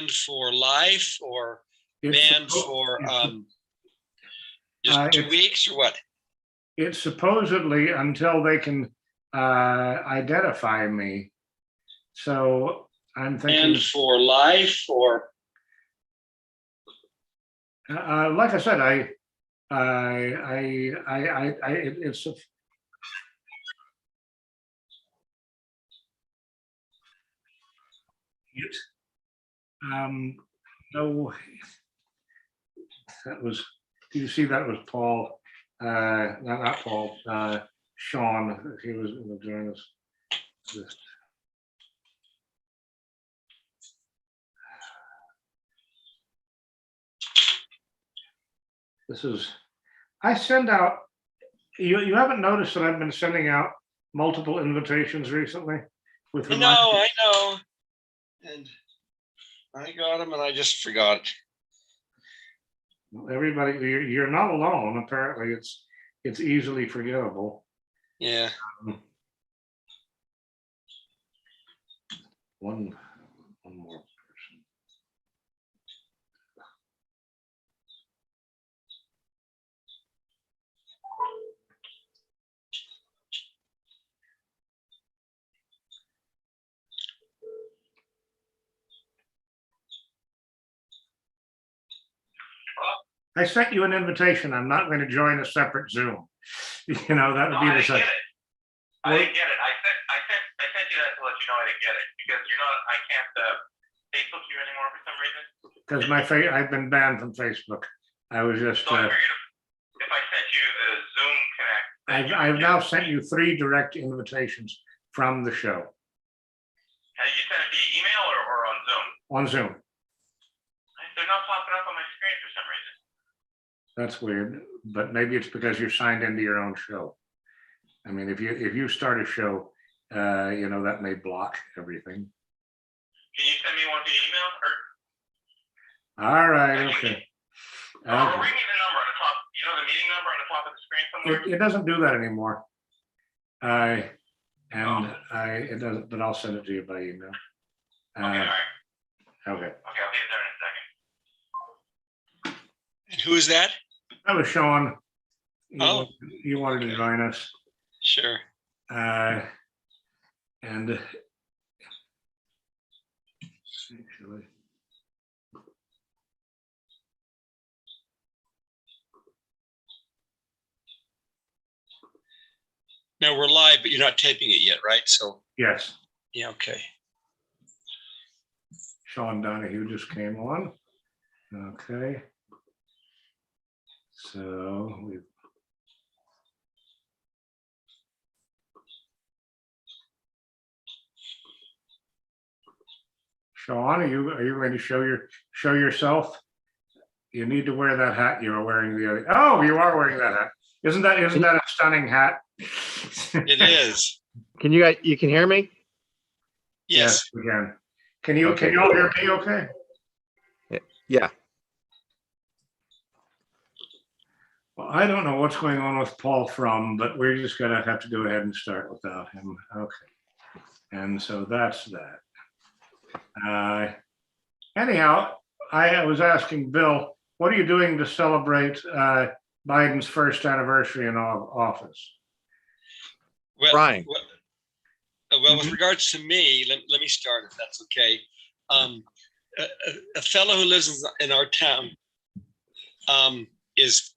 banned for life or banned for just 2 weeks or what? It's supposedly until they can identify me. So I'm thinking. And for life or? Like I said, it's a. No, that was. Do you see that was Paul? Not Paul. Sean. He was going to join us. This is. I send out. You haven't noticed that I've been sending out multiple invitations recently. With I know, and I got them, and I just forgot. Everybody, you're not alone. Apparently, it's easily forgettable. Yeah. One more person. I sent you an invitation. I'm not going to join a separate Zoom. You know, that would be the same. I didn't get it. I sent you that to let you know I didn't get it because I can't Facebook you anymore for some reason. Because I've been banned from Facebook. I was just. So I figured if I sent you the Zoom connect. I've now sent you 3 direct invitations from the show. Have you sent it via email or on Zoom? On Zoom. They're not popping up on my screen for some reason. That's weird, but maybe it's because you're signed into your own show. I mean, if you start a show, you know, that may block everything. Can you send me one via email? All right, okay. Or ring me the number on the top. You know the meeting number on the top of the screen somewhere? It doesn't do that anymore. It doesn't, but I'll send it to you by email. Okay, all right. Okay. Okay, I'll be there in a second. And who is that? That was Sean. You wanted to join us. Sure. And actually, now we're live, but you're not taping it yet, right? So yes. Yeah. Okay. Sean Donahue just came on. Okay. So we've. Sean, are you going to show yourself? You need to wear that hat you were wearing the other. Oh, you are wearing that hat. Isn't that a stunning hat? It is. Can you can hear me? Yes. We can. Can you all hear me okay? Yeah. Well, I don't know what's going on with Paul Frum, but we're just going to have to go ahead and start without him. Okay. And so that's that. Anyhow, I was asking Bill, what are you doing to celebrate Biden's first anniversary in office? Well, Brian. Well, with regards to me, let me start if that's okay. A fellow who lives in our town is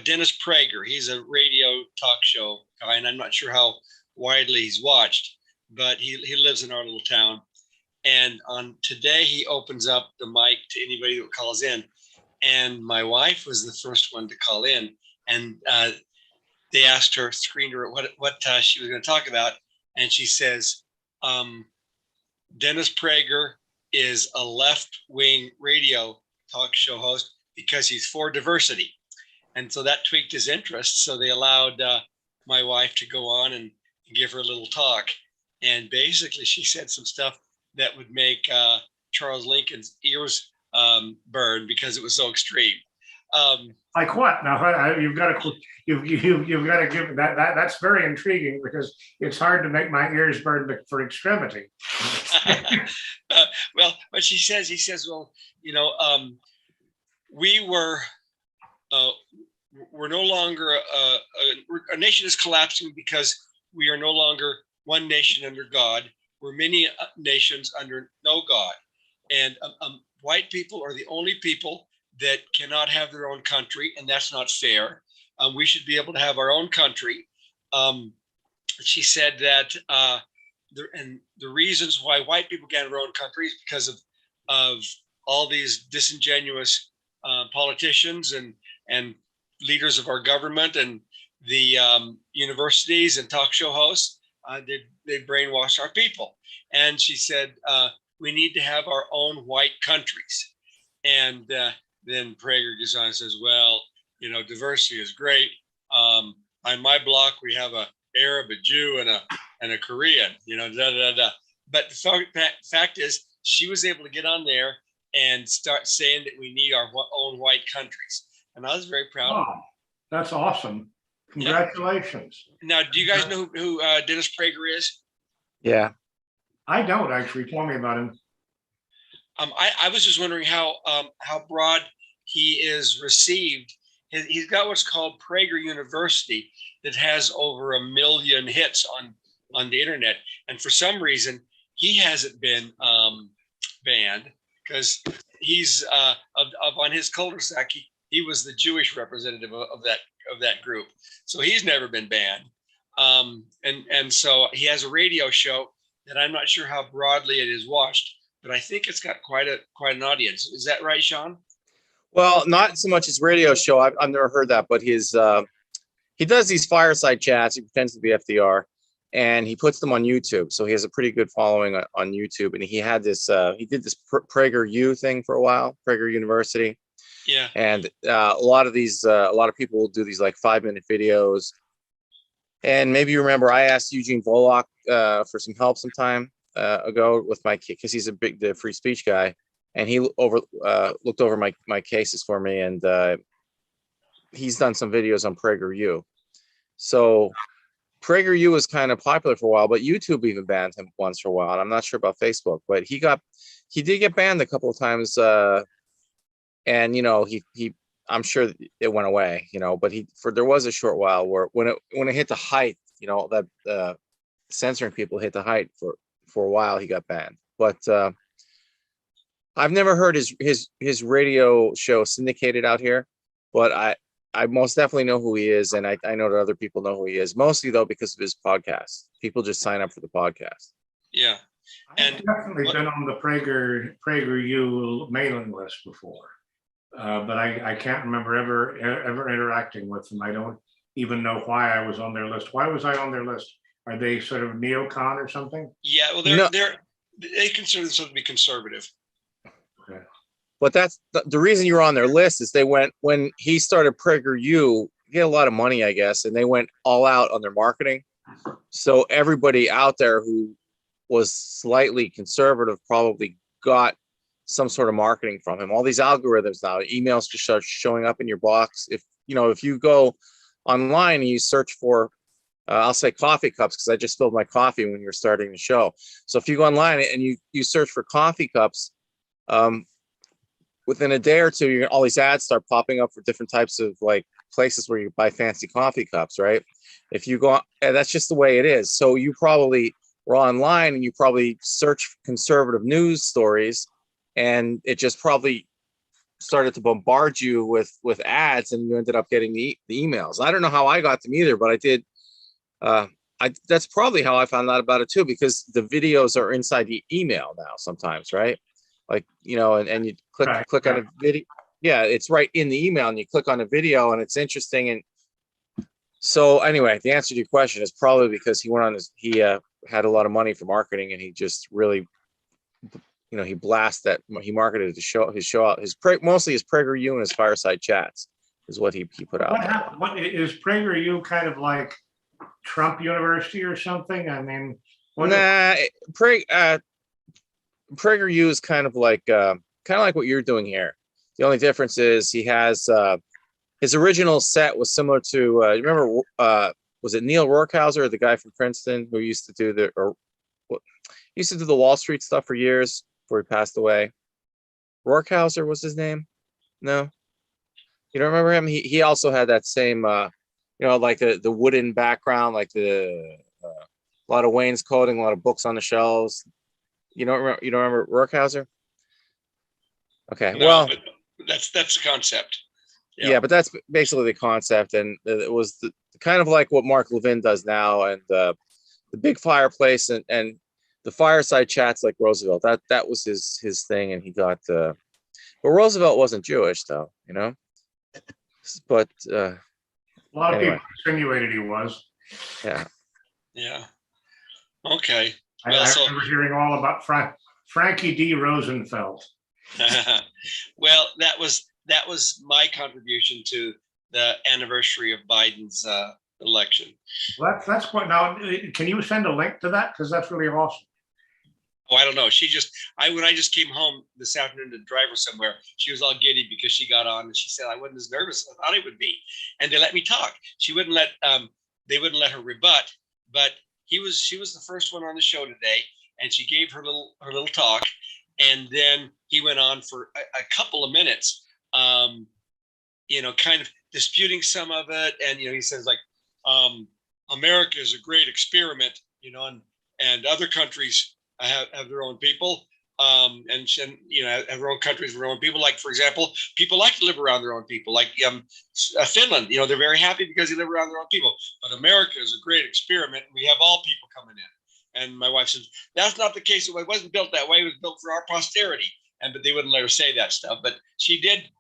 Dennis Prager. He's a radio talk show guy, and I'm not sure how widely he's watched, but he lives in our little town. And on today, he opens up the mic to anybody that calls in. And my wife was the first one to call in, and they asked her, screened her what she was going to talk about, and she says, Dennis Prager is a left-wing radio talk show host because he's for diversity. And so that tweaked his interest. So they allowed my wife to go on and give her a little talk. And basically she said some stuff that would make Charles Lincoln's ears burn because it was so extreme. Like what? Now you've got to you've got to give that's very intriguing because it's hard to make my ears burn for extremity. Well, what he says, well, we were we're no longer a nation is collapsing because we are no longer one nation under God. We're many nations under no God, and white people are the only people that cannot have their own country, and that's not fair. We should be able to have our own country. She said that the reasons why white people can't have their own country is because of all these disingenuous politicians and leaders of our government and the universities and talk show hosts. They brainwash our people. And she said, we need to have our own white countries. And then Prager goes on and says, well, diversity is great. On my block, we have a Arab, a Jew, and a Korean, But the fact is, she was able to get on there and start saying that we need our own white countries. And I was very proud of her. That's awesome. Congratulations. Yeah. Now, do you guys know who Dennis Prager is? Yeah. I don't actually. Tell me about him. I was just wondering how broad he is received. He's got what's called Prager University that has over 1 million hits on the internet. And for some reason, he hasn't been banned because he's on his cul-de-sac. He was the Jewish representative of that group. So he's never been banned. And so he has a radio show that I'm not sure how broadly it is watched, but I think it's got quite an audience. Is that right, Sean? Well, not so much his radio show. I've never heard that, but he does these fireside chats. He pretends to be FDR, and he puts them on YouTube. So he has a pretty good following on YouTube. And he had this. He did this Prager U thing for a while, Prager University. Yeah. And a lot of people will do these like 5-minute videos. And maybe you remember I asked Eugene Volokh for some help some time ago with my kid because he's the free speech guy, and he looked over my cases for me, and he's done some videos on PragerU. So PragerU was kind of popular for a while, but YouTube even banned him once for a while. And I'm not sure about Facebook, but he did get banned a couple of times. And I'm sure it went away, but there was a short while where when it hit the height, that censoring people hit the height for a while, he got banned. But I've never heard his radio show syndicated out here, but I most definitely know who he is, and I know that other people know who he is, mostly though because of his podcast. People just sign up for the podcast. Yeah. I've definitely been on the PragerU mailing list before. But I can't remember ever interacting with them. I don't even know why I was on their list. Why was I on their list? Are they sort of neocon or something? Yeah, well, they consider themselves to be conservative. Okay. But that's the reason you're on their list is when he started PragerU, he had a lot of money, I guess, and they went all out on their marketing. So everybody out there who was slightly conservative probably got some sort of marketing from him. All these algorithms now, emails just start showing up in your box. If you go online and you search for, I'll say coffee cups because I just spilled my coffee when you were starting the show. So if you go online and you search for coffee cups, within a day or two, all these ads start popping up for different types of like places where you buy fancy coffee cups, right? If you go, and that's just the way it is. So you probably were online and you probably search conservative news stories, and it just probably started to bombard you with ads, and you ended up getting the emails. I don't know how I got them either, but I did. That's probably how I found out about it too, because the videos are inside the email now sometimes, right? Like, and you click on a video. Yeah, it's right in the email, and you click on a video, and it's interesting. And so anyway, the answer to your question is probably because he had a lot of money for marketing, and he just really, he marketed his show out. Mostly his PragerU and his fireside chats is what he put out. What is PragerU kind of like Trump University or something? I mean, PragerU is kind of like what you're doing here. The only difference is he has his original set was similar to you remember was it Neil Rorkhauser, the guy from Princeton who used to do the Wall Street stuff for years before he passed away? Rorkhauser was his name? No, you don't remember him? He also had that same like the wooden background, like a lot of wainscoting, a lot of books on the shelves. You don't remember Rorkhauser? Okay, No, well, but that's the concept. yeah, but that's basically the concept, and it was kind of like what Mark Levin does now, and the big fireplace and the fireside chats like Roosevelt. That was his thing, and he got. But Roosevelt wasn't Jewish, though, But A lot of anyway. people insinuated he was. Yeah. Yeah. Okay. I Well, so remember hearing all about Frankie D. Rosenfeld. well, that was my contribution to the anniversary of Biden's election. Well, that's quite. Now, can you send a link to that? Because that's really awesome. Oh, I don't know. When I just came home this afternoon to drive her somewhere, she was all giddy because she got on and she said, I wasn't as nervous as I thought I would be. And they let me talk. They wouldn't let her rebut, but she was the first one on the show today. And she gave her little talk. And then he went on for a couple of minutes, kind of disputing some of it. And, he says like, America is a great experiment, and other countries have their own people, and have their own countries, their own people. Like, for example, people like to live around their own people. Like Finland, they're very happy because they live around their own people. But America is a great experiment, and we have all people coming in. And my wife says that's not the case. It wasn't built that way. It was built for our posterity. But they wouldn't let her say that stuff. But she did.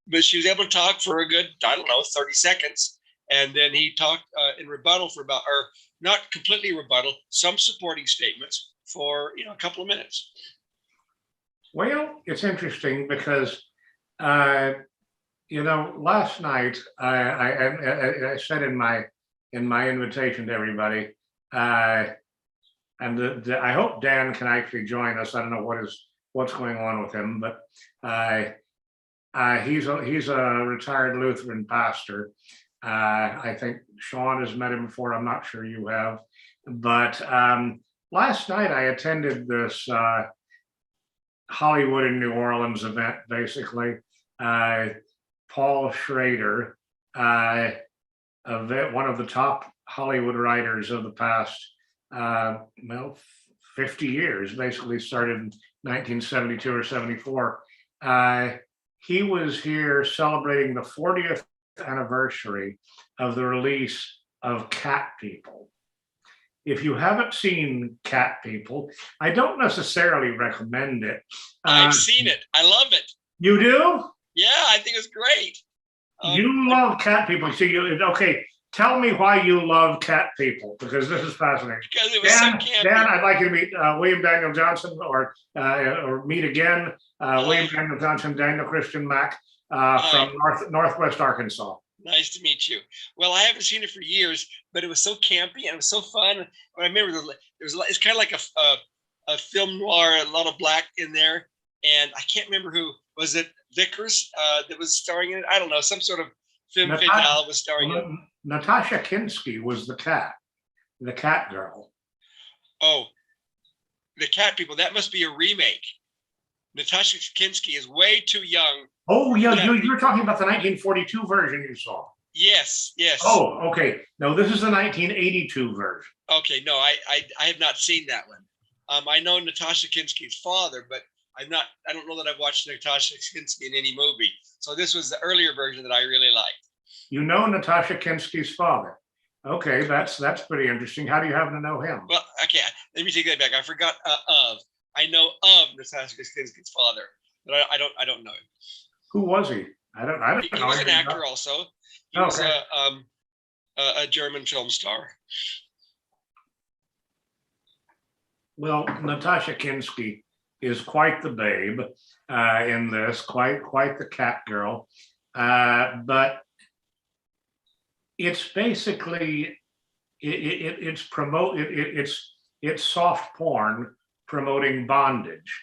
But she was able to talk for a good, 30 seconds. And then he talked in rebuttal for or not completely rebuttal, some supporting statements for a couple of minutes. Well, it's interesting because last night I said in my invitation to everybody, and I hope Dan can actually join us. I don't know what's going on with him, but he's a retired Lutheran pastor. I think Sean has met him before. I'm not sure you have, but last night I attended this Hollywood in New Orleans event. Basically, Paul Schrader, one of the top Hollywood writers of the past 50 years, basically started in 1972 or 74. He was here celebrating the 40th anniversary of the release of Cat People. If you haven't seen Cat People, I don't necessarily recommend it. I've seen it. I love it. You do? Yeah, I think it's great. You love Cat People. So okay. Tell me why you love Cat People, because this is fascinating. Because it was so campy. Dan, I'd like you to meet William Daniel Johnson, or meet again William Daniel Johnson, Daniel Christian Mack from Northwest Arkansas. Nice to meet you. Well, I haven't seen it for years, but it was so campy and it was so fun. I remember it's kind of like a film noir, a lot of black in there, and I can't remember who was it. Vickers that was starring in it. I don't know, some sort of film fatale was starring in it. Natasha Kinski was the cat girl. Oh, the Cat People. That must be a remake. Natasha Kinski is way too young. Oh, yeah, you're talking about the 1942 version you saw. Yes. Oh, okay. No, this is the 1982 version. Okay, no, I have not seen that one. I know Natasha Kinski's father, but I don't know that I've watched Natasha Kinski in any movie. So this was the earlier version that I really liked. You know Natasha Kinski's father. Okay, that's pretty interesting. How do you happen to know him? Well, okay, let me take that back. I forgot I know of Natasha Kinski's father, but I don't know him. Who was he? I don't know. He was an actor also. He was a German film star. Well, Natasha Kinski is quite the babe in this, quite the cat girl. But it's basically it's soft porn promoting bondage.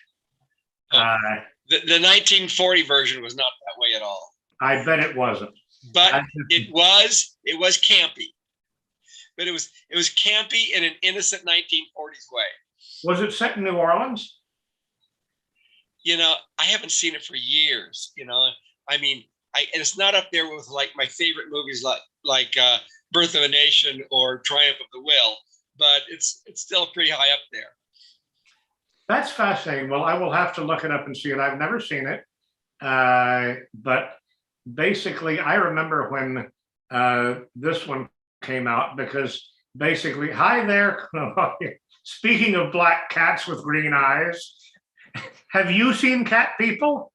The 1940 version was not that way at all. I bet it wasn't. But it was campy. But it was campy in an innocent 1940s way. Was it set in New Orleans? You know, I haven't seen it for years. You know, I mean, and it's not up there with like my favorite movies like Birth of a Nation or Triumph of the Will, but it's still pretty high up there. That's fascinating. Well, I will have to look it up and see it. I've never seen it, but basically, I remember when this one came out because basically, hi there. Speaking of black cats with green eyes, have you seen Cat People?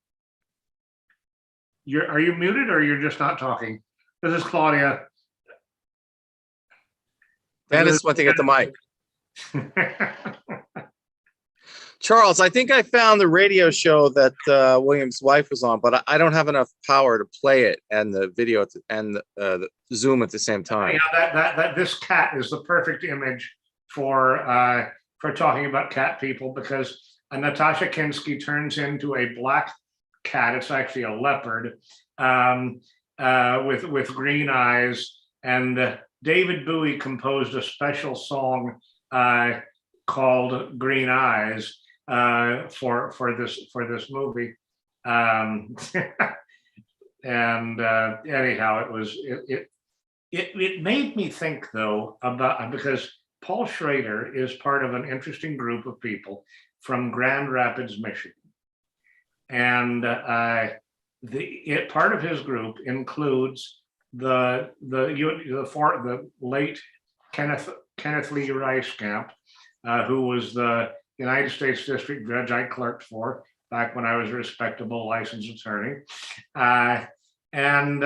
Are you muted or you're just not talking? This is Claudia. Dennis went to get the mic. Charles, I think I found the radio show that William's wife was on, but I don't have enough power to play it and the video and the Zoom at the same time. Yeah, this cat is the perfect image for talking about cat people, because Natasha Kinski turns into a black cat. It's actually a leopard with green eyes, and David Bowie composed a special song called Green Eyes for this movie. And anyhow, it made me think, though, about, because Paul Schrader is part of an interesting group of people from Grand Rapids, Michigan, and part of his group includes the late Kenneth Lee Rice-Camp, who was the United States District Judge I clerked for back when I was a respectable licensed attorney, and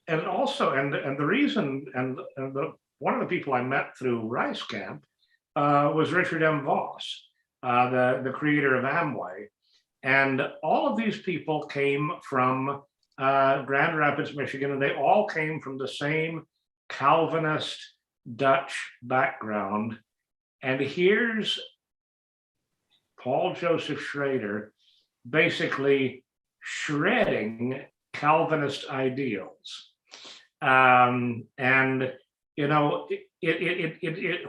also the reason one of the people I met through Rice-Camp was Richard M. Voss, the creator of Amway, and all of these people came from Grand Rapids, Michigan, and they all came from the same Calvinist Dutch background. And here's Paul Joseph Schrader basically shredding Calvinist ideals. And you know,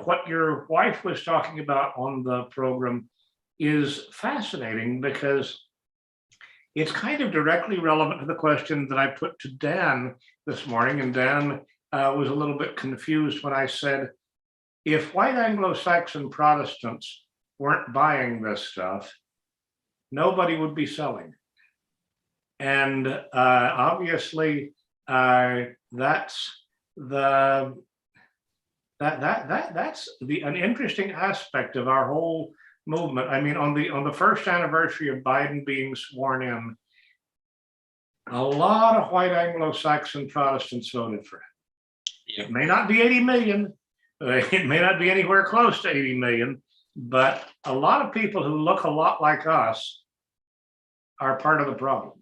what your wife was talking about on the program is fascinating, because it's kind of directly relevant to the question that I put to Dan this morning. And Dan was a little bit confused when I said, if white Anglo-Saxon Protestants weren't buying this stuff, nobody would be selling. And obviously, that's an interesting aspect of our whole movement. I mean, on the first anniversary of Biden being sworn in, a lot of white Anglo-Saxon Protestants voted for him. Yeah. It may not be 80 million. It may not be anywhere close to 80 million, but a lot of people who look a lot like us are part of the problem.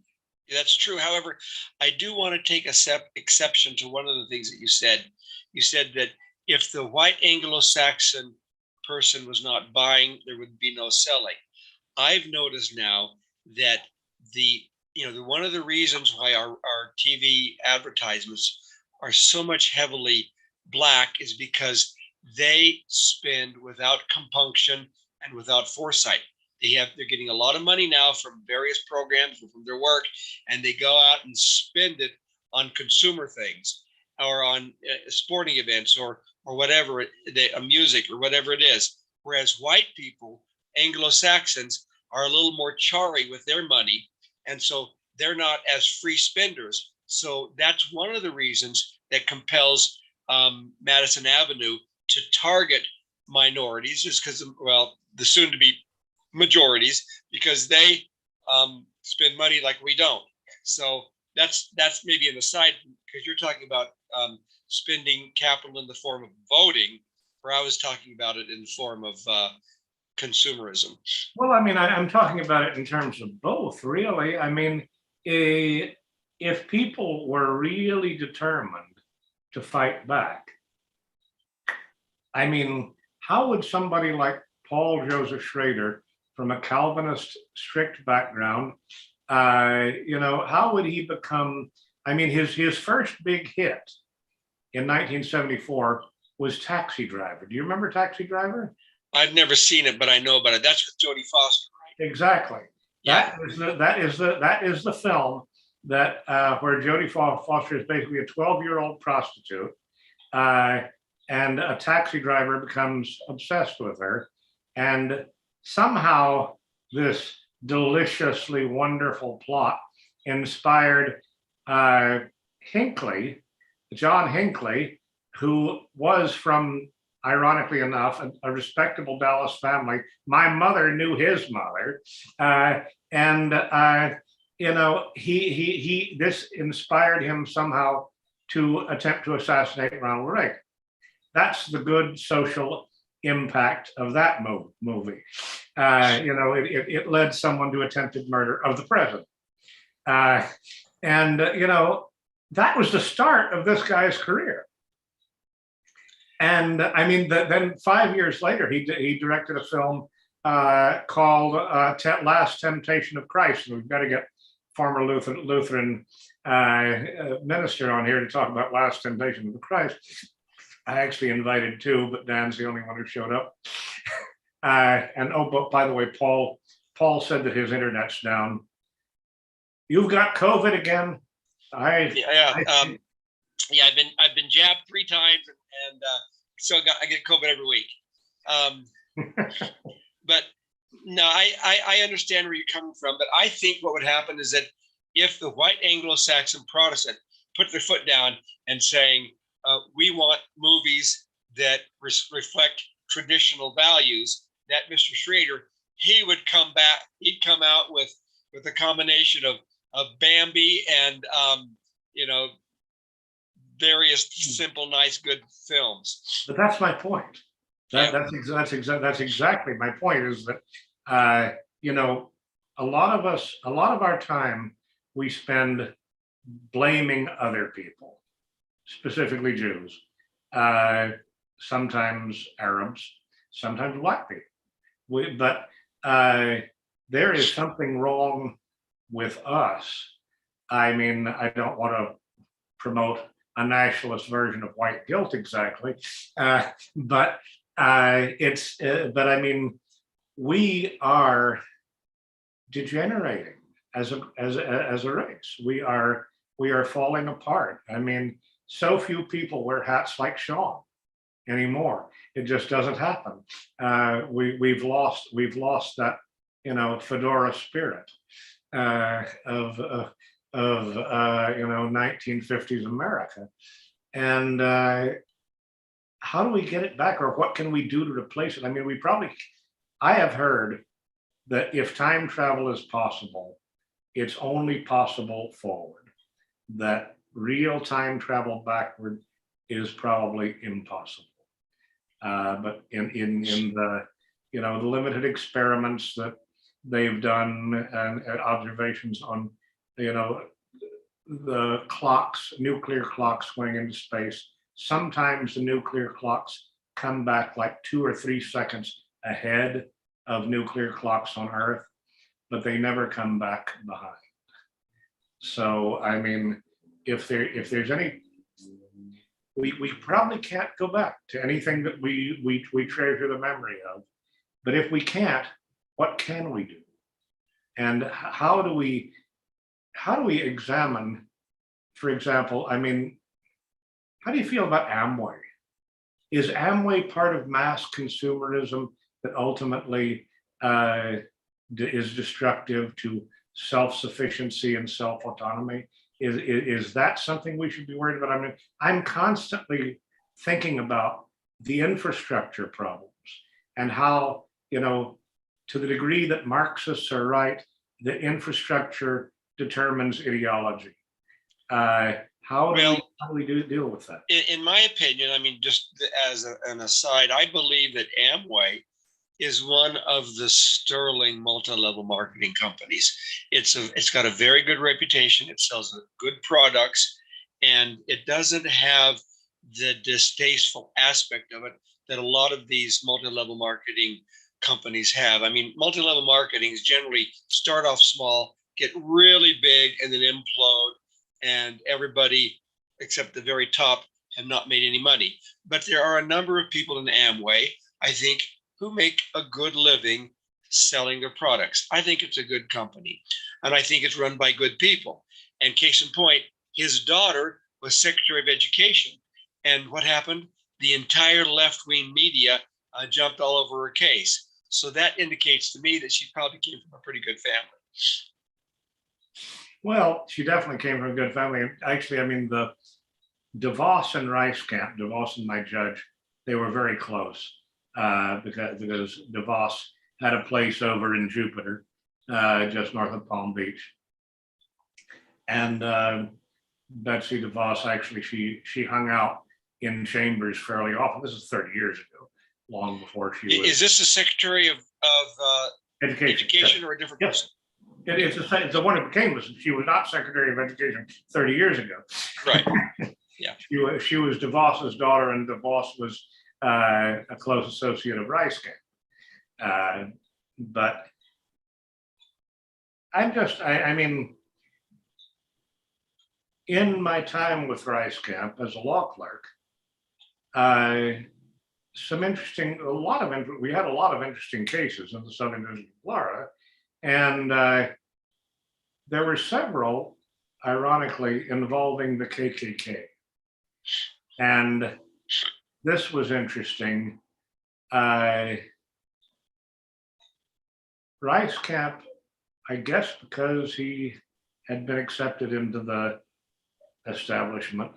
That's true. However, I do want to take exception to one of the things that you said. You said that if the white Anglo-Saxon person was not buying, there would be no selling. I've noticed now that one of the reasons why our TV advertisements are so much heavily black is because they spend without compunction and without foresight. They're getting a lot of money now from various programs or from their work, and they go out and spend it on consumer things or on sporting events or whatever, music or whatever it is. Whereas white people, Anglo-Saxons, are a little more chary with their money, and so they're not as free spenders. So that's one of the reasons that compels Madison Avenue to target minorities, is because, well, the soon-to-be majorities, because they spend money like we don't. So that's maybe an aside, because you're talking about spending capital in the form of voting, where I was talking about it in the form of consumerism. Well, I mean, I'm talking about it in terms of both, really. I mean, if people were really determined to fight back, I mean, how would somebody like Paul Joseph Schrader, from a Calvinist strict background, How would he become? I mean, his first big hit in 1974 was Taxi Driver. Do you remember Taxi Driver? I've never seen it, but I know about it. That's with Jodie Foster, right? Exactly. Yeah. That is the film that where Jodie Foster is basically a 12-year-old prostitute, and a taxi driver becomes obsessed with her, and somehow this deliciously wonderful plot inspired Hinckley, John Hinckley, who was from, ironically enough, a respectable Dallas family. My mother knew his mother, and this inspired him somehow to attempt to assassinate Ronald Reagan. That's the good social impact of that movie. It led someone to attempted murder of the president. That was the start of this guy's career. And I mean, then 5 years later, he directed a film called Last Temptation of Christ. And we've got to get former Lutheran minister on here to talk about Last Temptation of the Christ. I actually invited two, but Dan's the only one who showed up. But by the way, Paul said that his internet's down. You've got COVID again. I've been jabbed 3 times, and so I get COVID every week. But no, I understand where you're coming from. But I think what would happen is that if the white Anglo-Saxon Protestant put their foot down and saying, we want movies that reflect traditional values, that Mr. Schrader, he would come back. He'd come out with a combination of Bambi and various simple, nice, good films. But that's my point. That's exactly my point. Is that a lot of our time we spend blaming other people, specifically Jews, sometimes Arabs, sometimes white people. But there is something wrong with us. I mean, I don't want to promote a nationalist version of white guilt exactly, but I mean, we are degenerating as a race. We are falling apart. I mean, so few people wear hats like Sean anymore. It just doesn't happen. We've lost that fedora spirit of 1950s America. And how do we get it back, or what can we do to replace it? I mean, I have heard that if time travel is possible, it's only possible forward, that real time travel backward is probably impossible. But in the the limited experiments that they've done and observations on the nuclear clocks going into space, sometimes the nuclear clocks come back like 2 or 3 seconds ahead of nuclear clocks on Earth, but they never come back behind. So I mean, if there's any, we probably can't go back to anything that we treasure the memory of. But if we can't, what can we do? And how do we examine, for example, I mean, how do you feel about Amway? Is Amway part of mass consumerism that ultimately is destructive to self-sufficiency and self-autonomy? Is that something we should be worried about? I mean, I'm constantly thinking about the infrastructure problems and how, to the degree that Marxists are right, the infrastructure determines ideology. How do we deal with that? In my opinion, I mean, just as an aside, I believe that Amway is one of the sterling multi-level marketing companies. It's got a very good reputation. It sells good products, and it doesn't have the distasteful aspect of it that a lot of these multi-level marketing companies have. I mean, multi-level marketing is generally start off small, get really big and then implode, and everybody except the very top have not made any money. But there are a number of people in Amway, I think, who make a good living selling their products. I think it's a good company, and I think it's run by good people. And case in point, his daughter was Secretary of Education. And what happened? The entire left-wing media jumped all over her case. So that indicates to me that she probably came from a pretty good family. Well, she definitely came from a good family. Actually, I mean, the DeVos and Reiskamp, DeVos and my judge, they were very close because DeVos had a place over in Jupiter, just north of Palm Beach. And Betsy DeVos, actually, she hung out in chambers fairly often. This is 30 years ago, long before she was. Is this the Secretary of Education or a different person? It's the one who became this. She was not Secretary of Education 30 years ago. Right. Yeah. She was DeVos's daughter, and DeVos was a close associate of Reiskamp. But I mean, in my time with Reiskamp as a law clerk, we had a lot of interesting cases in the Southern District of Florida, and there were several, ironically, involving the KKK. And this was interesting. Reiskamp, I guess because he had been accepted into the establishment.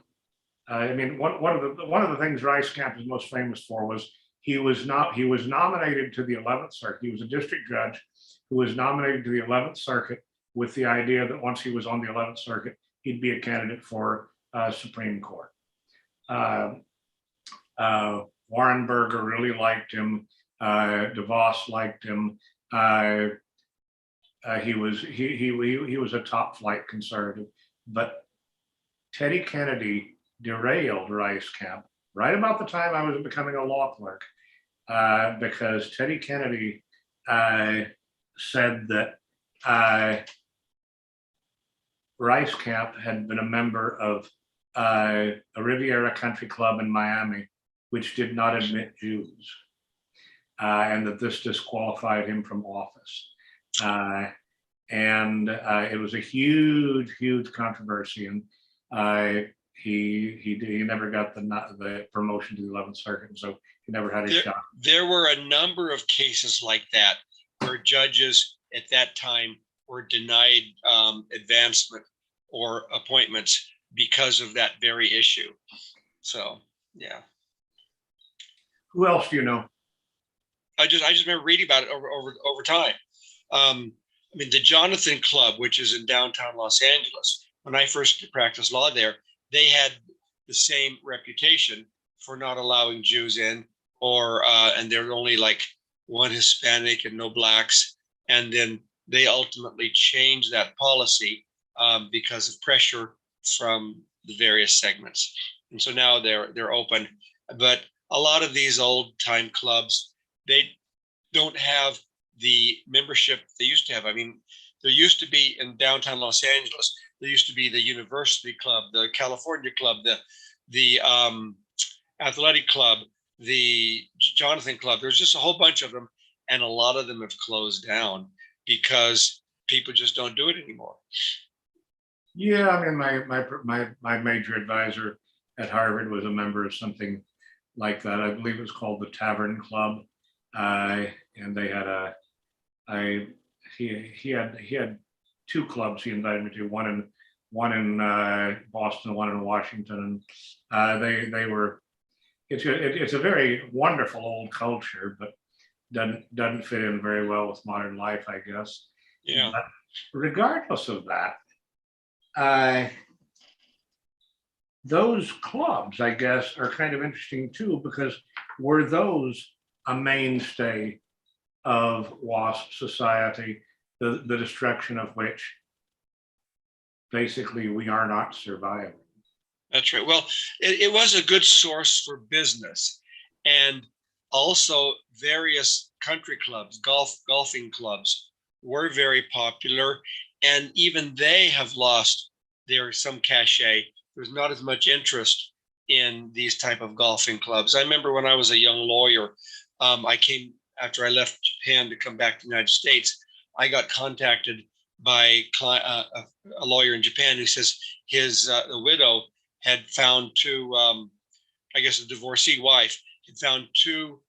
I mean, one of the things Reiskamp is most famous for was he was nominated to the 11th Circuit. He was a district judge who was nominated to the 11th Circuit with the idea that once he was on the 11th Circuit, he'd be a candidate for Supreme Court. Warrenberger really liked him. DeVos liked him. He was a top flight conservative, but Teddy Kennedy derailed Reiskamp right about the time I was becoming a law clerk, because Teddy Kennedy said that Reiskamp had been a member of a Riviera Country Club in Miami, which did not admit Jews, and that this disqualified him from office. And it was a huge, huge controversy, and he never got the promotion to the 11th Circuit, and so he never had a shot. There were a number of cases like that where judges at that time were denied advancement or appointments because of that very issue. So, yeah. Who else do you know? I just remember reading about it over time. I mean, the Jonathan Club, which is in downtown Los Angeles, when I first practiced law there, they had the same reputation for not allowing Jews in, and there were only like one Hispanic and no blacks. And then they ultimately changed that policy because of pressure from the various segments. And so now they're open. But a lot of these old time clubs, they don't have the membership they used to have. I mean, there used to be in downtown Los Angeles, there used to be the University Club, the California Club, the Athletic Club, the Jonathan Club. There's just a whole bunch of them, and a lot of them have closed down because people just don't do it anymore. Yeah, I mean, my major advisor at Harvard was a member of something like that. I believe it was called the Tavern Club, and they had he had two clubs he invited me to, one in Boston, one in Washington, and they were. It's a very wonderful old culture, but doesn't fit in very well with modern life, I guess. Yeah. But regardless of that, those clubs, I guess, are kind of interesting too, because were those a mainstay of WASP society, the destruction of which basically we are not surviving? That's right. Well, it was a good source for business, and also various country clubs, golfing clubs were very popular, and even they have lost some cachet. There's not as much interest in these type of golfing clubs. I remember when I was a young lawyer, I came after I left Japan to come back to the United States. I got contacted by a lawyer in Japan who says his the widow had found two, I guess a divorcee wife had found two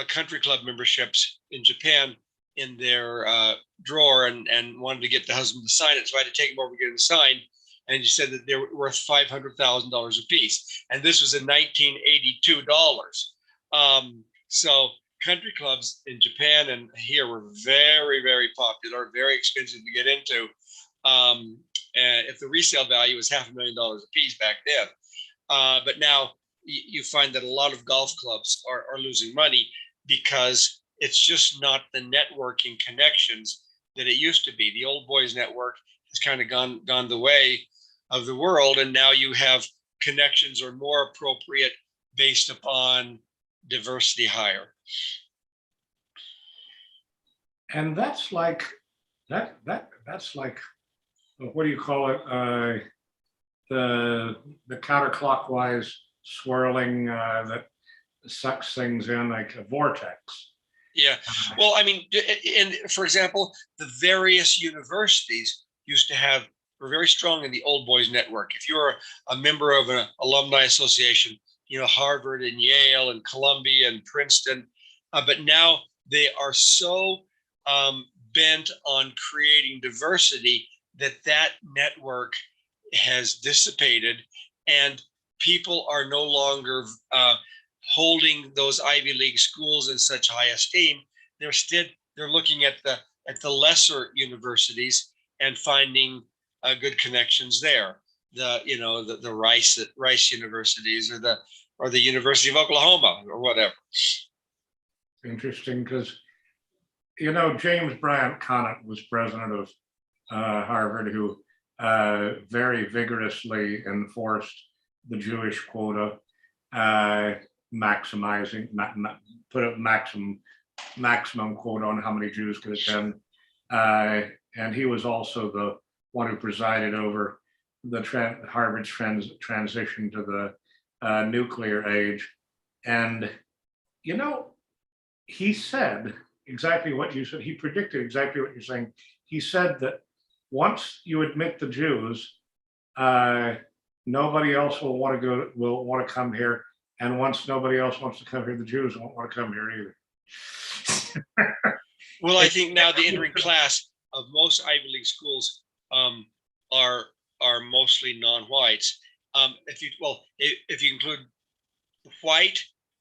country club memberships in Japan in their drawer and wanted to get the husband to sign it. So I had to take him over and get him signed. And he said that they were worth $500,000 a piece. And this was in 1982 dollars. So country clubs in Japan and here were very, very popular, very expensive to get into. And if the resale value was $500,000 a piece back then. But now you find that a lot of golf clubs are losing money because it's just not the networking connections that it used to be. The old boys network has kind of gone the way of the world, and now you have connections are more appropriate based upon diversity hire. And that's like that's like, what do you call it? The counterclockwise swirling that sucks things in like a vortex. Yeah. Well, I mean, for example, the various universities were very strong in the old boys network. If you're a member of an alumni association, Harvard and Yale and Columbia and Princeton, but now they are so bent on creating diversity that network has dissipated, and people are no longer holding those Ivy League schools in such high esteem. They're looking at the lesser universities and finding good connections there. The Rice universities or the University of Oklahoma or whatever. Interesting, because James Bryant Conant was president of Harvard, who very vigorously enforced the Jewish quota, maximizing, put a maximum quota on how many Jews could attend. And he was also the one who presided over Harvard's transition to the nuclear age. And, he said exactly what you said. He predicted exactly what you're saying. He said that once you admit the Jews, nobody else will want to come here. And once nobody else wants to come here, the Jews won't want to come here either. Well, I think now the entering class of most Ivy League schools are mostly non-whites. If you include white,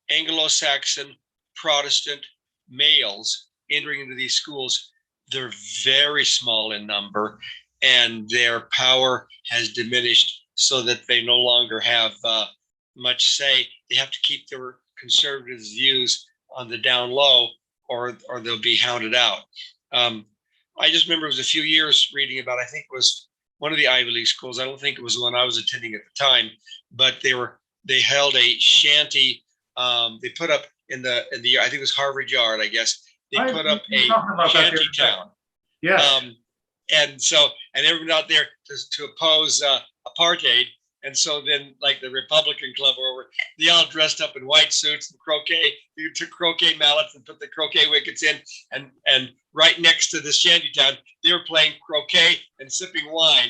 Anglo-Saxon, Protestant males entering into these schools, they're very small in number, and their power has diminished so that they no longer have much say. They have to keep their conservative views on the down low, or they'll be hounded out. I just remember it was a few years reading about, I think it was one of the Ivy League schools. I don't think it was the one I was attending at the time, but they held a shanty. They put up in the I think it was Harvard Yard, I guess. They put up a shanty town. Yes. And everyone out there to oppose apartheid. And so then, like the Republican club over, they all dressed up in white suits and croquet. You took croquet mallets and put the croquet wickets in, and right next to the shantytown, they were playing croquet and sipping wine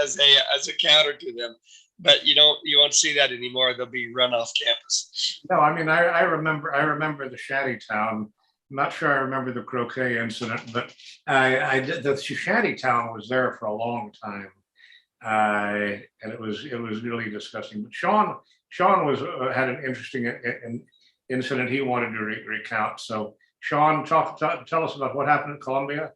as a counter to them. But you won't see that anymore. They'll be run off campus. No, I mean I remember the shantytown. I'm not sure I remember the croquet incident, but the shantytown was there for a long time. And it was really disgusting. But Sean had an interesting incident he wanted to recount. So Sean, tell us about what happened at Columbia.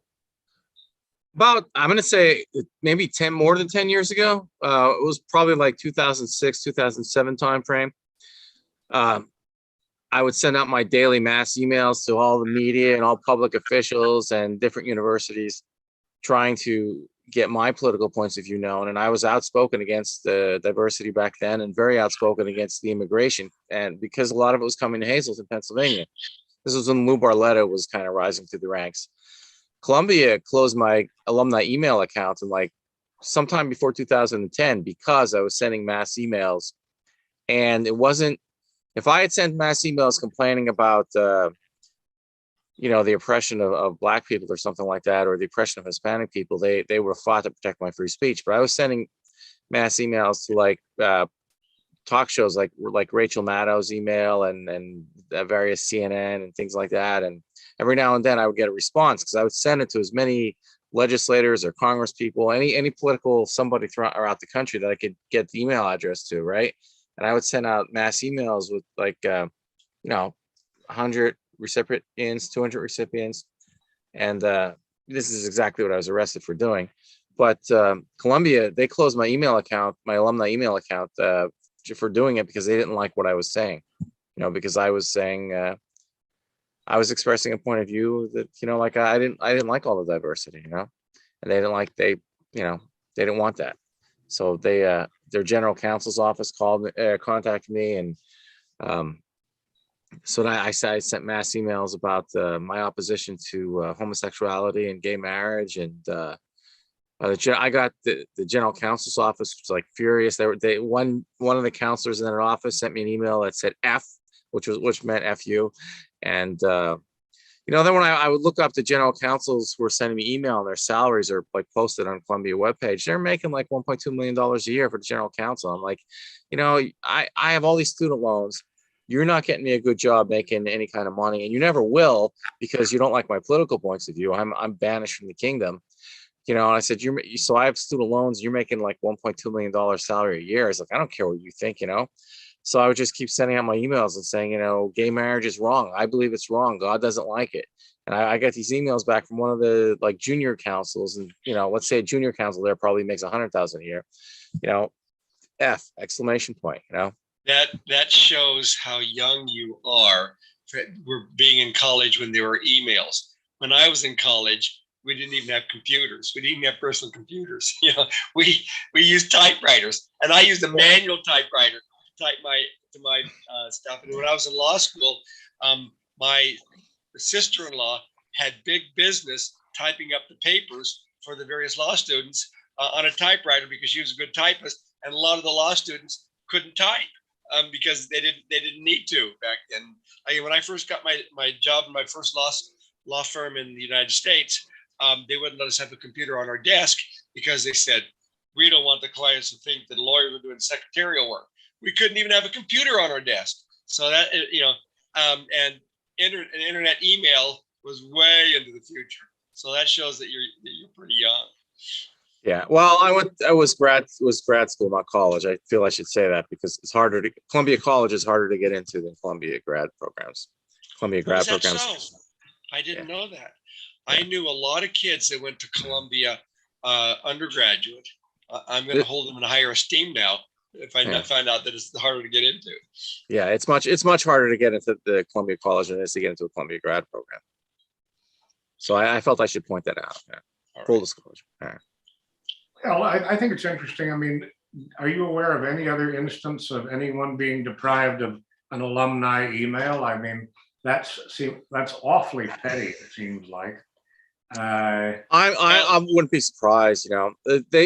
About, I'm going to say maybe more than 10 years ago. It was probably like 2006, 2007 timeframe. I would send out my daily mass emails to all the media and all public officials and different universities, trying to get my political points of view known. And I was outspoken against the diversity back then, and very outspoken against the immigration. And because a lot of it was coming to Hazleton, Pennsylvania. This was when Lou Barletta was kind of rising through the ranks. Columbia closed my alumni email account in like sometime before 2010 because I was sending mass emails, and it wasn't. If I had sent mass emails complaining about, the oppression of Black people or something like that, or the oppression of Hispanic people, they were fought to protect my free speech. But I was sending mass emails to like talk shows like Rachel Maddow's email and various CNN and things like that. And every now and then I would get a response because I would send it to as many legislators or Congress people, any political somebody throughout the country that I could get the email address to, right? And I would send out mass emails with like 100 recipients, 200 recipients, and this is exactly what I was arrested for doing. But Columbia, they closed my email account, my alumni email account, for doing it because they didn't like what I was saying. Because I was saying I was expressing a point of view that like I didn't like all the diversity, and they didn't like they didn't want that. So they their general counsel's office contacted me, and so I sent mass emails about my opposition to homosexuality and gay marriage, and I got the general counsel's office was like furious. One of the counselors in their office sent me an email that said F, which meant F you, and then when I would look up the general counsels who were sending me email, and their salaries are like posted on Columbia webpage, they're making like $1.2 million a year for the general counsel. I'm like, I have all these student loans. You're not getting me a good job making any kind of money, and you never will because you don't like my political points of view. I'm banished from the kingdom. And I said, so I have student loans. You're making like $1.2 million salary a year. It's like, I don't care what you think, So I would just keep sending out my emails and saying, gay marriage is wrong. I believe it's wrong. God doesn't like it. And I got these emails back from one of the like junior councils, and let's say a junior council there probably makes 100,000 a year. F exclamation point. That shows how young you are. We're being in college when there were emails. When I was in college, we didn't even have computers. We didn't even have personal computers. We used typewriters, and I used a manual typewriter to type my stuff. And when I was in law school, my sister-in-law had big business typing up the papers for the various law students on a typewriter because she was a good typist, and a lot of the law students couldn't type because they didn't need to back then. When I first got my job in my first law firm in the United States, they wouldn't let us have a computer on our desk because they said, we don't want the clients to think that lawyers are doing secretarial work. We couldn't even have a computer on our desk. So that, and internet email was way into the future. So that shows that you're pretty young. Yeah, well, I was grad school, not college. I feel I should say that because it's harder Columbia College is harder to get into than Columbia grad programs. Columbia grad programs. So? I didn't know that. I knew a lot of kids that went to Columbia undergraduate. I'm going to hold them in higher esteem now if I find out that it's harder to get into. Yeah, it's much harder to get into the Columbia College than it is to get into a Columbia grad program. So I felt I should point that out. Yeah. Full disclosure. All right. Well, I think it's interesting. I mean, are you aware of any other instance of anyone being deprived of an alumni email? I mean, that's awfully petty, it seems like. I wouldn't be surprised.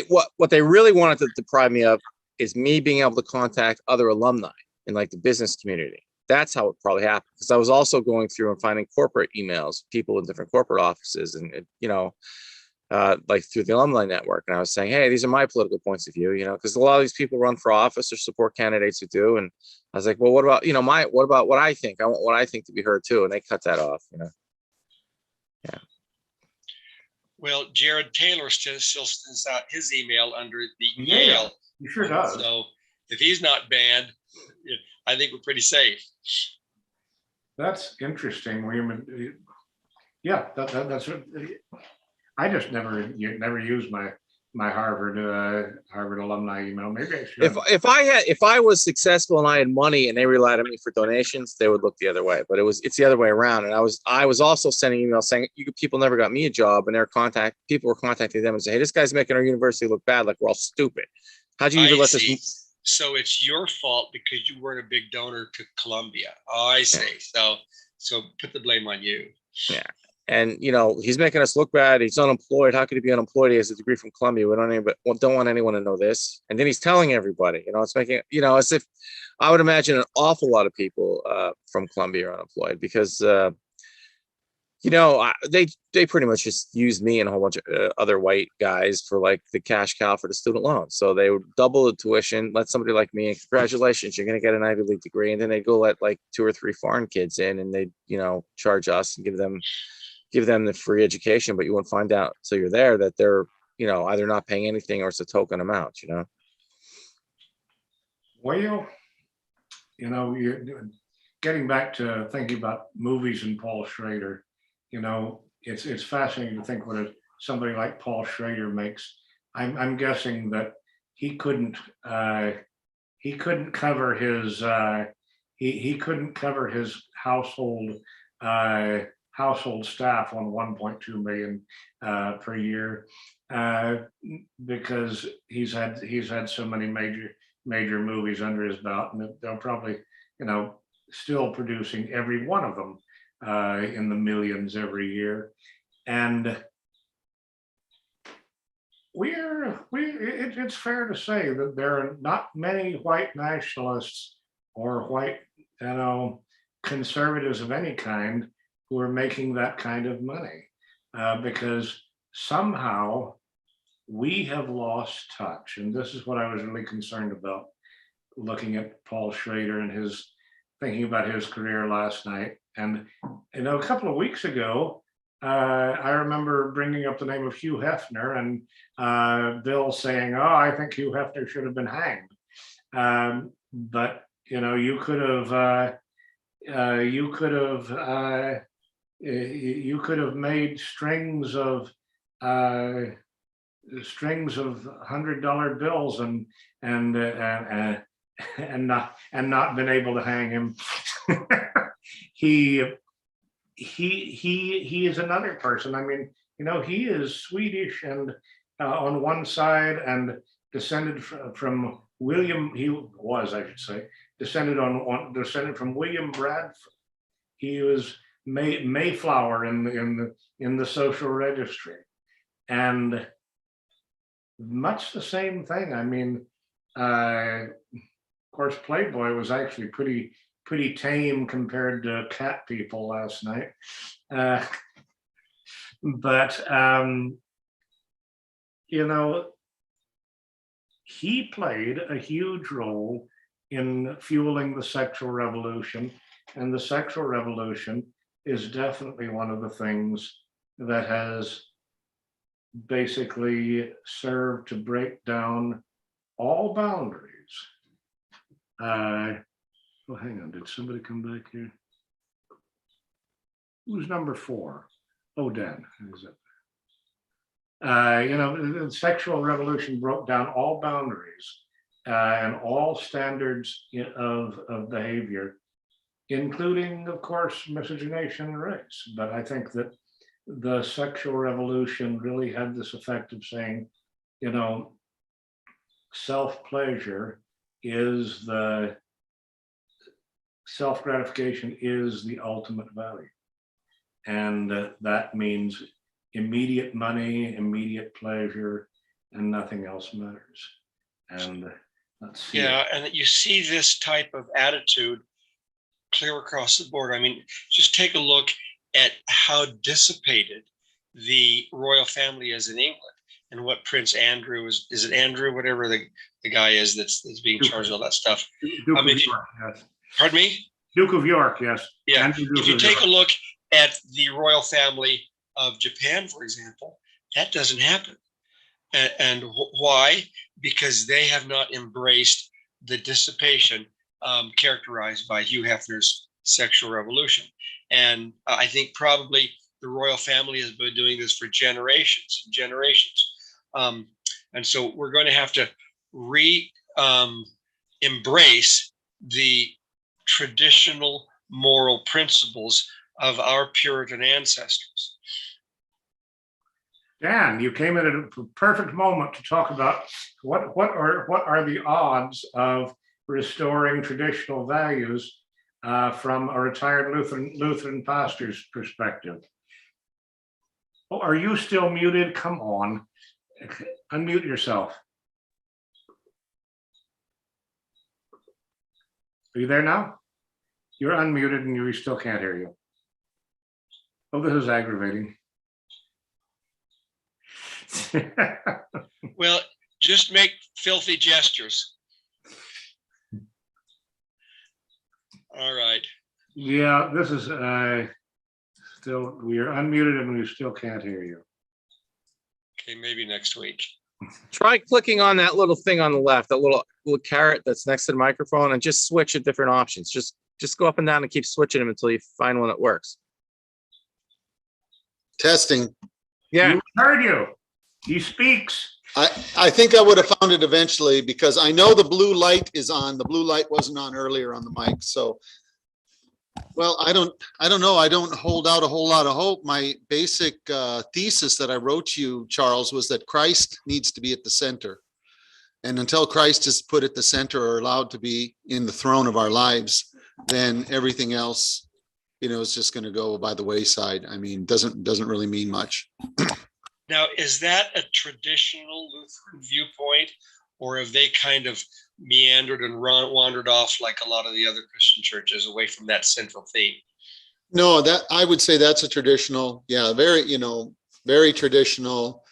What they really wanted to deprive me of is me being able to contact other alumni in like the business community. That's how it probably happened, because I was also going through and finding corporate emails, people in different corporate offices, and like through the alumni network. And I was saying, hey, these are my political points of view, because a lot of these people run for office or support candidates who do. And I was like, well, what about what I think? I want what I think to be heard too. And they cut that off, Yeah. Well, Jared Taylor still sends out his email under the Yale. He sure does. So if he's not banned, I think we're pretty safe. That's interesting. Yeah, that's. I just never used my Harvard alumni email. Maybe I should. If I was successful and I had money and they relied on me for donations, they would look the other way. But it's the other way around. And I was also sending emails saying people never got me a job, and people were contacting them and saying, hey, this guy's making our university look bad, like we're all stupid. How'd you even let this? So it's your fault because you weren't a big donor to Columbia. Oh, I see. So put the blame on you. Yeah. And he's making us look bad. He's unemployed. How could he be unemployed? He has a degree from Columbia. We don't want anyone to know this. And then he's telling everybody. It's making as if I would imagine an awful lot of people from Columbia are unemployed because they pretty much just used me and a whole bunch of other white guys for like the cash cow for the student loan. So they would double the tuition, let somebody like me, and congratulations, you're going to get an Ivy League degree. And then they go let like 2 or 3 foreign kids in, and they, charge us and give them the free education. But you won't find out until you're there that they're, either not paying anything or it's a token amount, Well, you're getting back to thinking about movies and Paul Schrader. It's fascinating to think what somebody like Paul Schrader makes. I'm guessing that he couldn't cover his he couldn't cover his household staff on 1.2 million per year because he's had so many major movies under his belt, and they're probably still producing every one of them in the millions every year. And it's fair to say that there are not many white nationalists or white conservatives of any kind who are making that kind of money because somehow we have lost touch. And this is what I was really concerned about looking at Paul Schrader and thinking about his career last night. And a couple of weeks ago, I remember bringing up the name of Hugh Hefner and Bill saying, "Oh, I think Hugh Hefner should have been hanged." But you could have made strings of $100 bills and not been able to hang him. He is another person. I mean, he is Swedish and on one side and descended from William. He was, I should say, descended from William Bradford. He was Mayflower in the social registry, and much the same thing. I mean, of course, Playboy was actually pretty tame compared to cat people last night. But he played a huge role in fueling the sexual revolution. And the sexual revolution is definitely one of the things that has basically served to break down all boundaries. Oh, hang on, did somebody come back here? Who's number 4? Oh, Dan, who's it? The sexual revolution broke down all boundaries and all standards of behavior, including, of course, miscegenation and race. But I think that the sexual revolution really had this effect of saying, self-pleasure is self-gratification is the ultimate value. And that means immediate money, immediate pleasure, and nothing else matters. And let's see. Yeah, and you see this type of attitude clear across the board. I mean, just take a look at how dissipated the royal family is in England and what Prince Andrew is it Andrew, whatever the guy is that's being charged all that stuff. Duke of York, yes. Pardon me? Duke of York, yes. Yeah. If you take a look at the royal family of Japan, for example, that doesn't happen. And why? Because they have not embraced the dissipation characterized by Hugh Hefner's sexual revolution. And I think probably the royal family has been doing this for generations and generations. And so we're going to have to embrace the traditional moral principles of our Puritan ancestors. Dan, you came in at a perfect moment to talk about what are the odds of restoring traditional values from a retired Lutheran pastor's perspective. Oh, are you still muted? Come on. Unmute yourself. Are you there now? You're unmuted and we still can't hear you. Oh, this is aggravating. Well, just make filthy gestures. All right. Yeah, this is still, we are unmuted and we still can't hear you. Okay, maybe next week. Try clicking on that little thing on the left, that little caret that's next to the microphone, and just switch at different options. Just go up and down and keep switching them until you find one that works. Testing. Yeah. We heard you. He speaks. I think I would have found it eventually because I know the blue light is on. The blue light wasn't on earlier on the mic. So, well, I don't know. I don't hold out a whole lot of hope. My basic thesis that I wrote to you, Charles, was that Christ needs to be at the center. And until Christ is put at the center or allowed to be in the throne of our lives, then everything else, is just going to go by the wayside. I mean, doesn't really mean much. Now, is that a traditional Lutheran viewpoint, or have they kind of meandered and wandered off like a lot of the other Christian churches away from that central theme? No, that I would say that's a traditional, very traditional.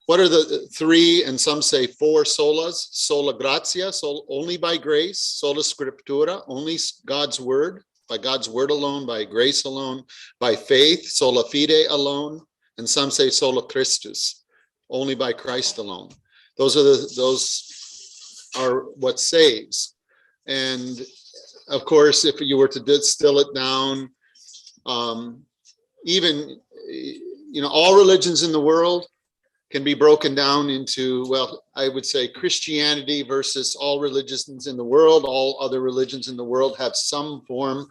What are the three, and some say four solas? Sola gratia, only by grace. Sola scriptura, only God's word, by God's word alone, by grace alone, by faith, sola fide alone. And some say sola Christus, only by Christ alone. Those are what saves. And of course, if you were to distill it down, even, all religions in the world can be broken down into, well, I would say Christianity versus all religions in the world. All other religions in the world have some form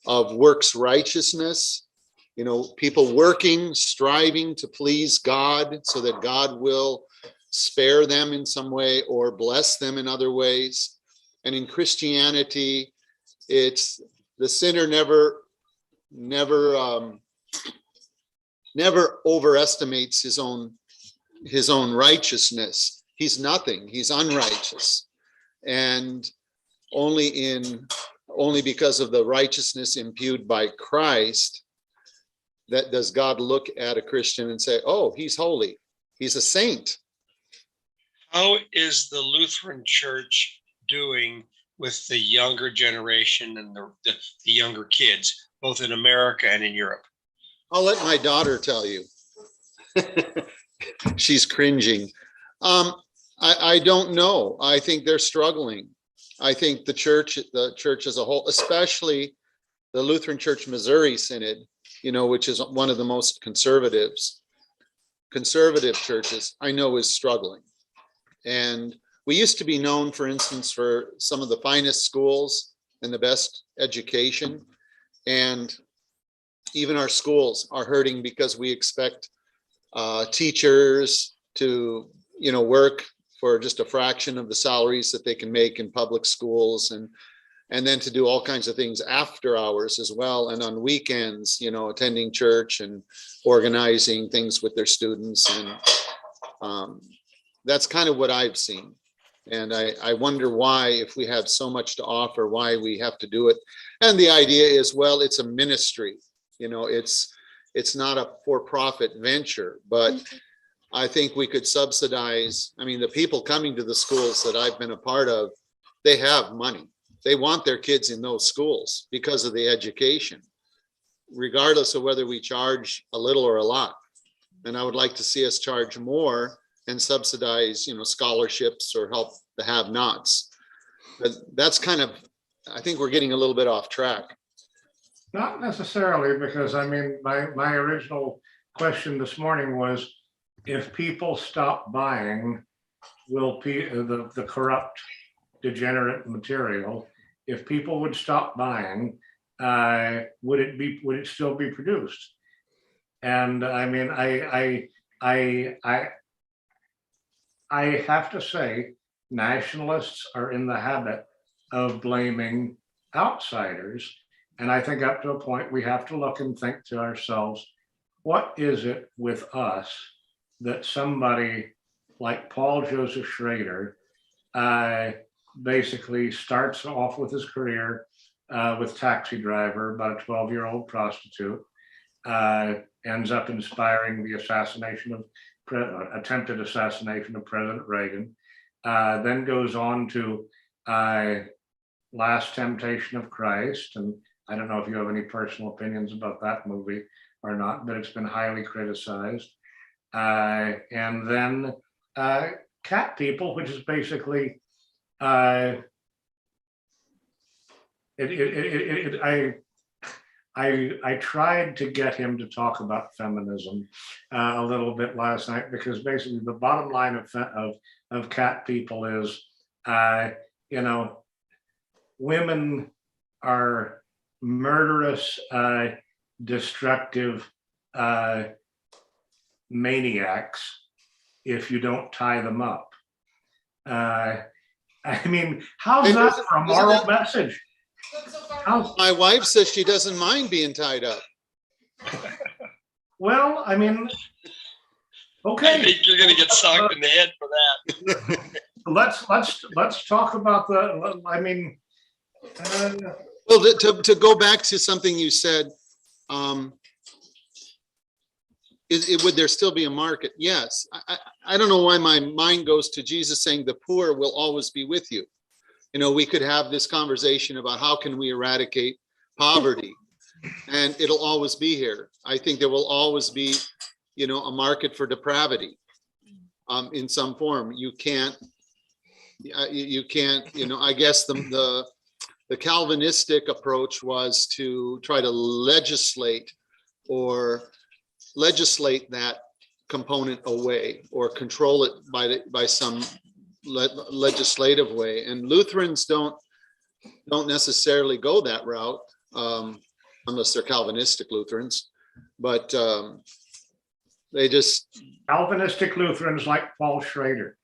of works righteousness. People working, striving to please God so that God will spare them in some way or bless them in other ways. And in Christianity, it's the sinner never overestimates his own righteousness. He's nothing. He's unrighteous. And only because of the righteousness imputed by Christ, that does God look at a Christian and say, oh, he's holy, he's a saint. How is the Lutheran Church doing with the younger generation and the younger kids, both in America and in Europe? I'll let my daughter tell you. She's cringing. I don't know. I think they're struggling. I think the church as a whole, especially the Lutheran Church Missouri Synod, which is one of the most conservative churches, I know is struggling. And we used to be known, for instance, for some of the finest schools and the best education. And even our schools are hurting because we expect teachers to, work for just a fraction of the salaries that they can make in public schools, and then to do all kinds of things after hours as well, and on weekends, attending church and organizing things with their students. And that's kind of what I've seen. And I wonder why, if we have so much to offer, why we have to do it. And the idea is, well, it's a ministry, it's not a for-profit venture, but I think we could subsidize. I mean, the people coming to the schools that I've been a part of, they have money. They want their kids in those schools because of the education, regardless of whether we charge a little or a lot. And I would like to see us charge more and subsidize, scholarships or help the have-nots. But that's kind of, I think we're getting a little bit off track. Not necessarily, because I mean, my original question this morning was, if people stop buying, will the corrupt, degenerate material, if people would stop buying, would it still be produced? And I mean, I have to say, nationalists are in the habit of blaming outsiders. And I think up to a point, we have to look and think to ourselves, what is it with us that somebody like Paul Joseph Schrader basically starts off with his career with taxi driver, about a 12-year-old prostitute, ends up inspiring the attempted assassination of President Reagan, then goes on to Last Temptation of Christ. And I don't know if you have any personal opinions about that movie or not, but it's been highly criticized. And then Cat People, which is basically, I tried to get him to talk about feminism a little bit last night, because basically the bottom line of Cat People is, you know, women are murderous, destructive maniacs if you don't tie them up. I mean, how's that for a moral message? My wife says she doesn't mind being tied up. Well, I mean, I okay. think you're going to get socked in the head for that. Let's talk about the. I mean, Well, to go back to something you said, would there still be a market? Yes. I don't know why my mind goes to Jesus saying the poor will always be with you. You know, we could have this conversation about how can we eradicate poverty, and it'll always be here. I think there will always be, you know, a market for depravity in some form. You can't, you know, I guess the Calvinistic approach was to try to legislate that component away, or control it by some legislative way. And Lutherans don't necessarily go that route, unless they're Calvinistic Lutherans, but they just Calvinistic Lutherans like Paul Schrader.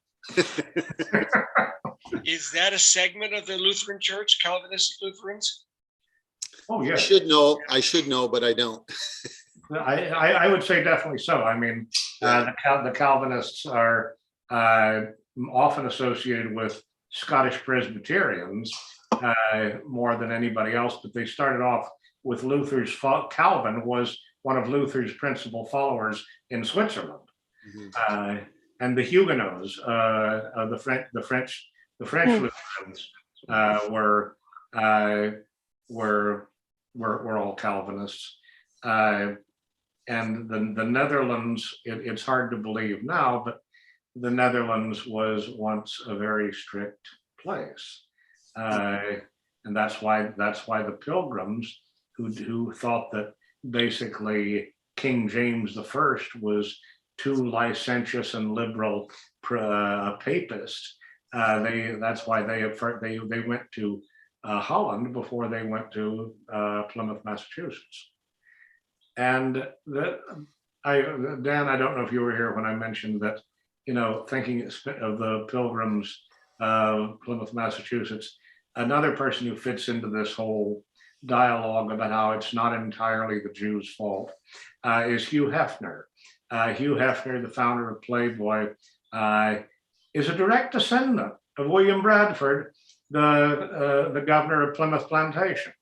Is that a segment of the Lutheran Church, Calvinistic Lutherans? Oh yeah, I should know, but I don't. I would say definitely so. I mean, the Calvinists are often associated with Scottish Presbyterians more than anybody else, but they started off with Luther's. Calvin was one of Luther's principal followers in Switzerland, and the Huguenots, the French Lutherans were all Calvinists. And the Netherlands, it's hard to believe now, but the Netherlands was once a very strict place, and that's why the Pilgrims, who thought that basically King James I was too licentious and liberal papist, that's why they went to Holland before they went to Plymouth, Massachusetts. And Dan, I don't know if you were here when I mentioned that, you know, thinking of the Pilgrims of Plymouth, Massachusetts, another person who fits into this whole dialogue about how it's not entirely the Jews' fault is Hugh Hefner. Hugh Hefner, the founder of Playboy, is a direct descendant of William Bradford, the governor of Plymouth Plantation.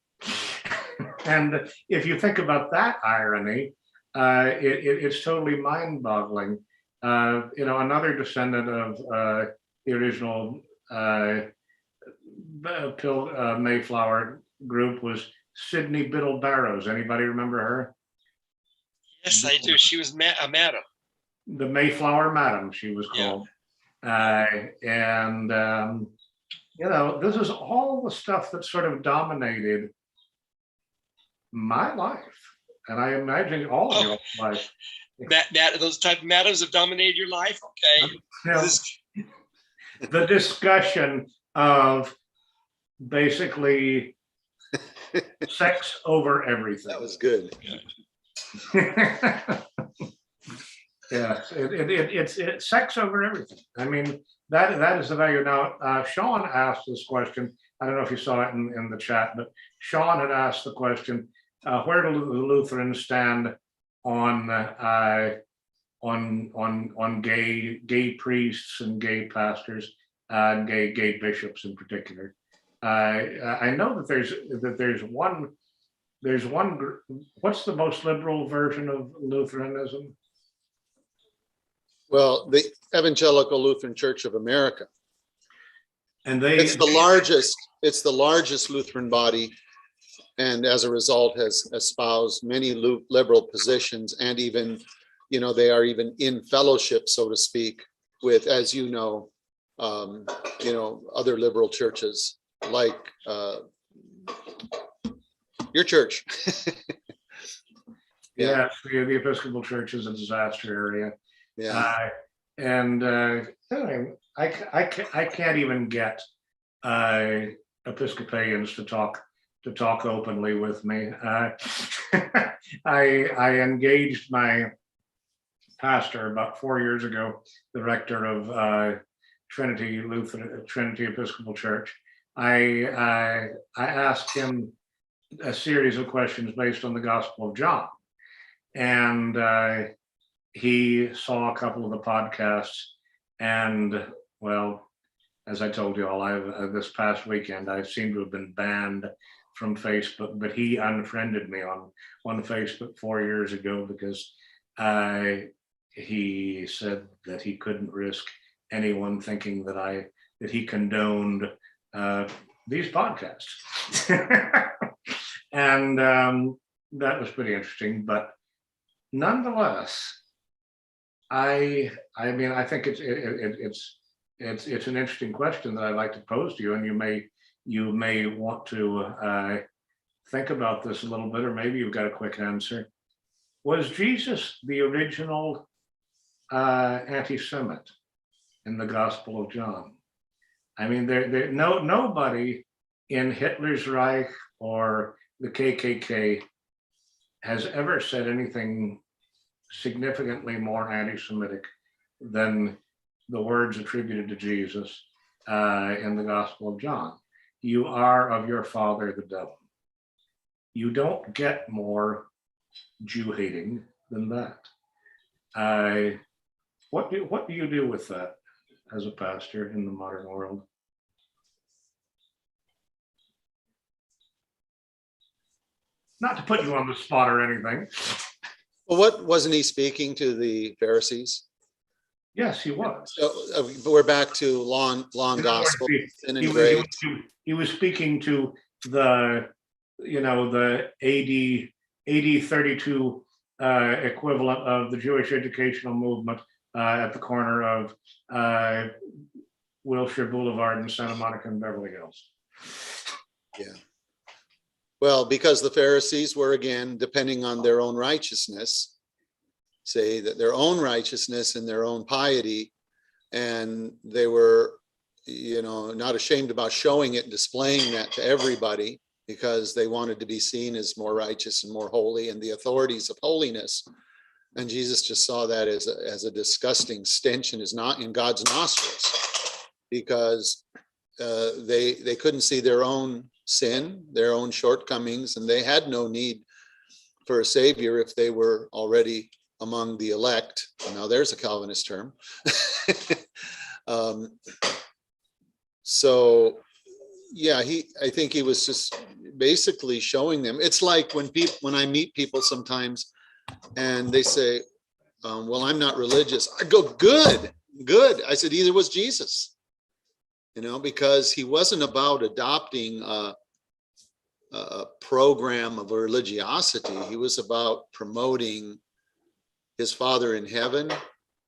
And if you think about that irony, it's totally mind-boggling. You know, another descendant of the original Mayflower group was Sidney Biddle Barrows. Anybody remember her? Yes, I do. She was a madam. The Mayflower Madam, she was called. Yeah. You know, this is all the stuff that sort of dominated my life, and I imagine all of your life. Those type of madams have dominated your life. Okay. You know, the discussion of basically sex over everything. That was good. Yeah, it's sex over everything. I mean, that is the value. Now, Sean asked this question. I don't know if you saw it in the chat, but Sean had asked the question, where do the Lutherans stand on gay priests and gay pastors, gay bishops in particular. I know that there's one. What's the most liberal version of Lutheranism? Well, the Evangelical Lutheran Church of America. And It's the largest Lutheran body, and as a result has espoused many liberal positions, and even, they are even in fellowship, so to speak, with, as other liberal churches like your church. Yeah, the Episcopal Church is a disaster area. Yeah. Anyway, I can't even get Episcopalians to talk openly with me. I engaged my pastor about 4 years ago, the rector of Trinity Episcopal Church. I asked him a series of questions based on the Gospel of John, and he saw a couple of the podcasts, and well, as I told you all, this past weekend I seem to have been banned from Facebook, but he unfriended me on Facebook 4 years ago because he said that he couldn't risk anyone thinking that he condoned these podcasts. And that was pretty interesting, but nonetheless, I think it's an interesting question that I'd like to pose to you, and you may want to think about this a little bit, or maybe you've got a quick answer. Was Jesus the original anti-Semite in the Gospel of John? I mean, nobody in Hitler's Reich or the KKK has ever said anything significantly more anti-Semitic than the words attributed to Jesus in the Gospel of John. You are of your father, the devil. You don't get more Jew-hating than that. What do you do with that as a pastor in the modern world? Not to put you on the spot or anything. Well, wasn't he speaking to the Pharisees? Yes, he was. So we're back to long gospel, sin and grace. He was speaking to the AD 32 equivalent of the Jewish educational movement at the corner of Wilshire Boulevard in Santa Monica and Beverly Hills. Yeah. Well, because the Pharisees were, again, depending on their own righteousness, say that their own righteousness and their own piety, and they were, not ashamed about showing it and displaying that to everybody, because they wanted to be seen as more righteous and more holy and the authorities of holiness. And Jesus just saw that as a disgusting stench in God's nostrils, because they couldn't see their own sin, their own shortcomings, and they had no need for a savior if they were already among the elect. Now there's a Calvinist term. So yeah, I think he was just basically showing them. It's like when I meet people sometimes and they say, well, I'm not religious. I go, good. I said, either was Jesus. Because he wasn't about adopting a program of religiosity. He was about promoting his Father in heaven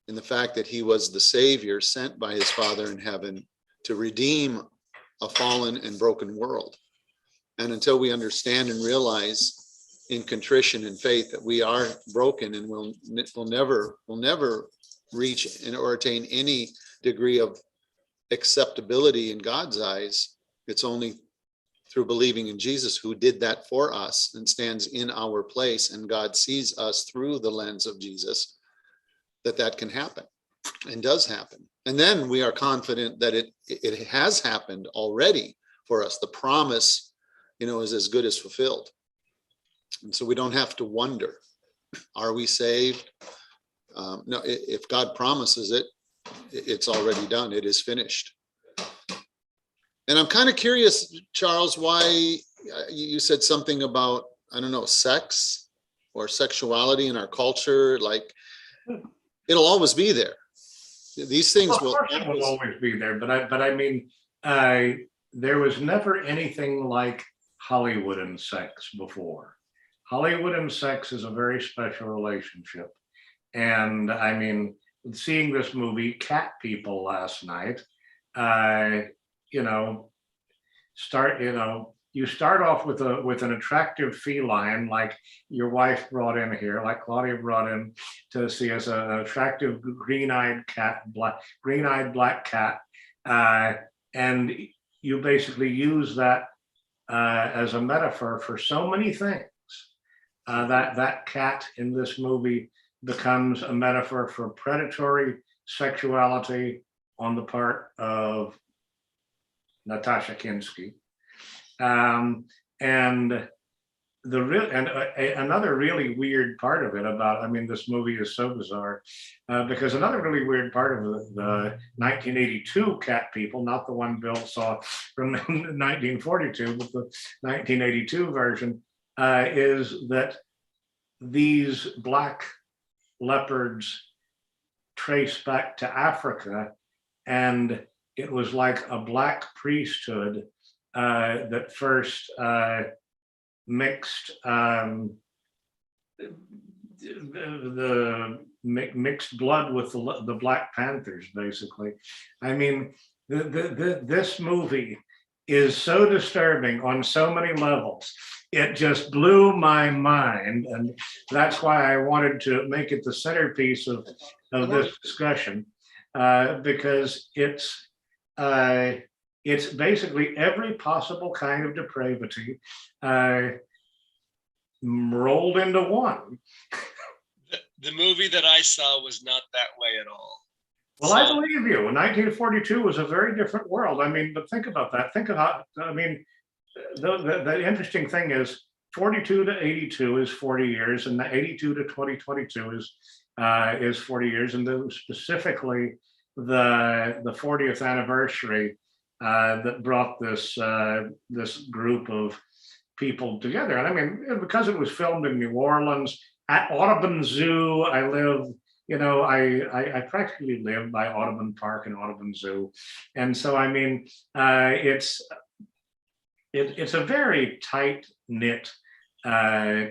and the fact that he was the Savior sent by his Father in heaven to redeem a fallen and broken world. And until we understand and realize in contrition and faith that we are broken and will never reach or attain any degree of acceptability in God's eyes, it's only through believing in Jesus, who did that for us and stands in our place, and God sees us through the lens of Jesus, that can happen and does happen. And then we are confident that it has happened already for us. The promise, is as good as fulfilled. And so we don't have to wonder. Are we saved? No, if God promises it, it's already done. It is finished. And I'm kind of curious, Charles, why you said something about, I don't know, sex or sexuality in our culture. Like, it'll always be there. These things Of course it will always be there, but I mean, there was never anything like Hollywood and sex before. Hollywood and sex is a very special relationship. And I mean, seeing this movie, Cat People, last night, you know, you start off with an attractive feline like your wife brought in here, like Claudia brought in to see us, an attractive green-eyed black cat, and you basically use that as a metaphor for so many things. That cat in this movie becomes a metaphor for predatory sexuality on the part of Natasha Kinski. And another really weird part of it about, I mean, this movie is so bizarre, because another really weird part of the 1982 Cat People, not the one Bill saw from 1942, but the 1982 version, is that these black leopards trace back to Africa, and it was like a black priesthood that first mixed the mixed blood with the Black Panthers, basically. I mean, this movie is so disturbing on so many levels. It just blew my mind, and that's why I wanted to make it the centerpiece of this discussion, because it's basically every possible kind of depravity rolled into one. The movie that I saw was not that way at all. Well, I believe you. 1942 was a very different world. I mean, but think about that. Think about, I mean, the interesting thing is 42 to 82 is 40 years, and the 82 to 2022 is 40 years. And specifically the 40th anniversary that brought this group of people together. And I mean, because it was filmed in New Orleans at Audubon Zoo, I live, I practically live by Audubon Park and Audubon Zoo. And so, I mean, it's a very tight knit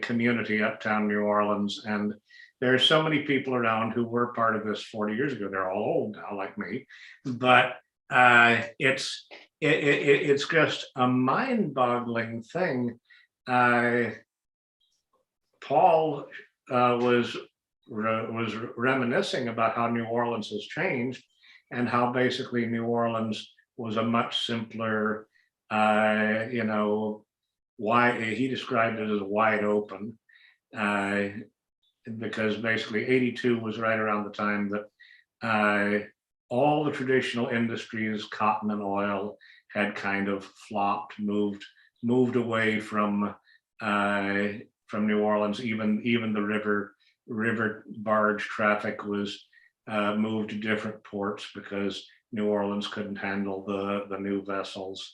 community uptown New Orleans. And there's so many people around who were part of this 40 years ago. They're all old now, like me, but it's just a mind-boggling thing. Paul was reminiscing about how New Orleans has changed, and how basically New Orleans was a much simpler, he described it as wide open, because basically 82 was right around the time that all the traditional industries, cotton and oil, had kind of flopped, moved away from New Orleans. Even the river barge traffic was moved to different ports because New Orleans couldn't handle the new vessels,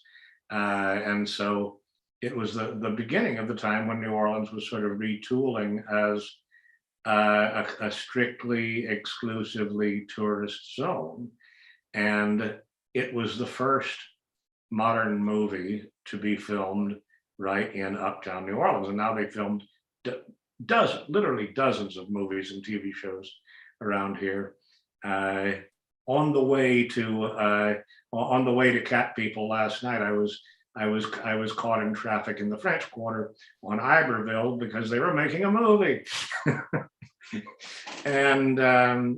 and so it was the beginning of the time when New Orleans was sort of retooling as a strictly, exclusively tourist zone. And it was the first modern movie to be filmed right in uptown New Orleans. And now they filmed literally dozens of movies and TV shows around here. On the way to Cat People last night, I was caught in traffic in the French Quarter on Iberville because they were making a movie. And the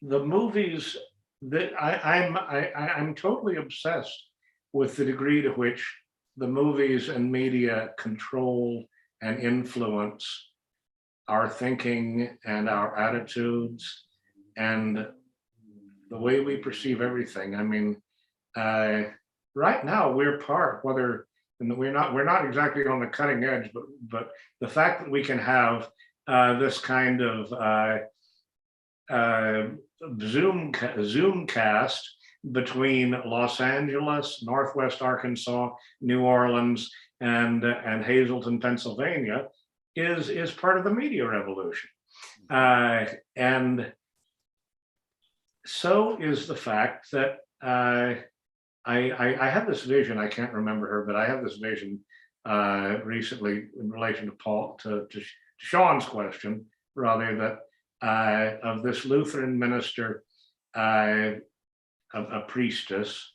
movies that I'm totally obsessed with the degree to which the movies and media control and influence our thinking and our attitudes and the way we perceive everything. I mean, right now we're part, whether and we're not exactly on the cutting edge, but the fact that we can have this kind of Zoom cast between Los Angeles, Northwest Arkansas, New Orleans, and Hazleton, Pennsylvania, is part of the media revolution, and so is the fact that I had this vision. I can't remember her, but I had this vision recently in relation to Sean's question, rather, that of this Lutheran minister, a priestess,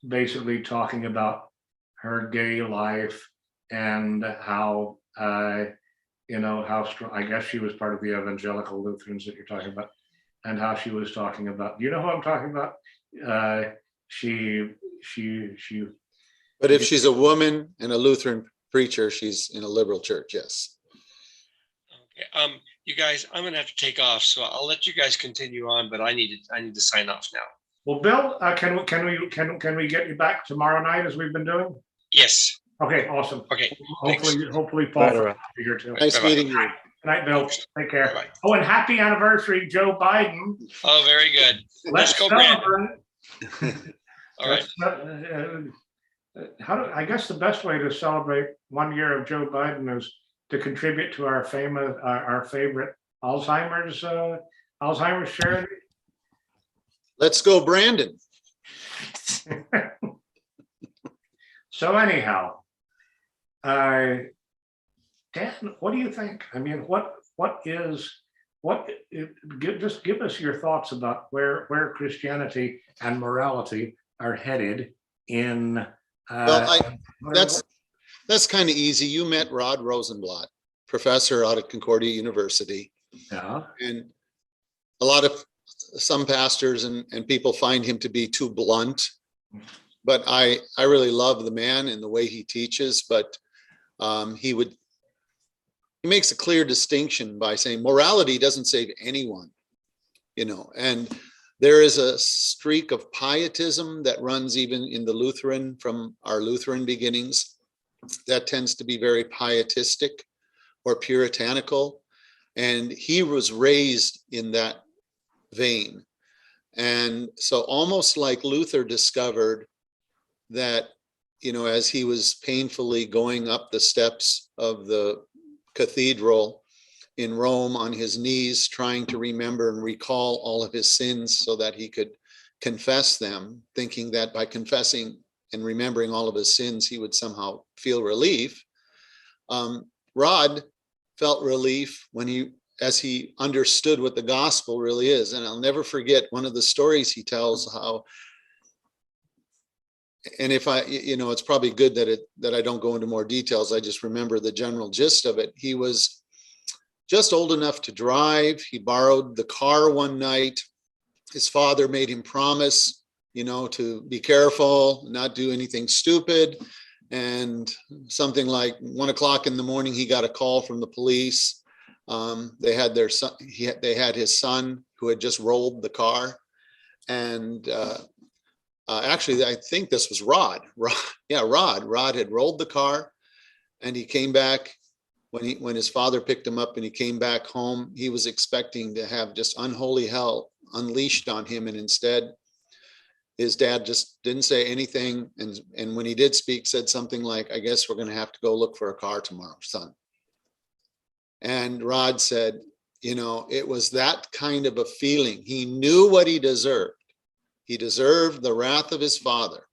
basically talking about her gay life and how how strong. I guess she was part of the evangelical Lutherans that you're talking about, and how she was talking about. You know who I'm talking about? She. But if she's a woman and a Lutheran preacher, she's in a liberal church. Yes. Okay. You guys, I'm gonna have to take off, so I'll let you guys continue on, but I need to sign off now. Well, Bill, can we get you back tomorrow night as we've been doing? Yes. Okay, awesome. Okay. Hopefully Paul will be here too. Nice Bye-bye. meeting you. Good night, Bill. Take care. Bye-bye. Oh, and happy anniversary, Joe Biden. Oh, very good. Let's go, Brandon. All right. I guess the best way to celebrate 1 year of Joe Biden is to contribute to our favorite Alzheimer's charity. Let's go, Brandon. So anyhow, Dan, what do you think? I mean, just give us your thoughts about where Christianity and morality are headed in. Well, that's kind of easy. You met Rod Rosenblatt, professor out at Concordia University. Yeah. And some pastors and people find him to be too blunt, but I really love the man and the way he teaches. But he makes a clear distinction by saying morality doesn't save anyone, and there is a streak of pietism that runs even in the Lutheran, from our Lutheran beginnings, that tends to be very pietistic or puritanical. And he was raised in that vein. And so almost like Luther discovered that, as he was painfully going up the steps of the cathedral in Rome on his knees, trying to remember and recall all of his sins so that he could confess them, thinking that by confessing and remembering all of his sins, he would somehow feel relief. Rod felt relief as he understood what the gospel really is. And I'll never forget one of the stories he tells, how, and if it's probably good that I don't go into more details. I just remember the general gist of it. He was just old enough to drive. He borrowed the car one night. His father made him promise, to be careful, not do anything stupid. And something like 1 o'clock in the morning, he got a call from the police. They had their son. They had his son who had just rolled the car, and actually, I think this was Rod. Rod had rolled the car, and he came back. When his father picked him up and he came back home, he was expecting to have just unholy hell unleashed on him, and instead, his dad just didn't say anything. And when he did speak, said something like, "I guess we're going to have to go look for a car tomorrow, son." And Rod said, it was that kind of a feeling. He knew what he deserved. He deserved the wrath of his father.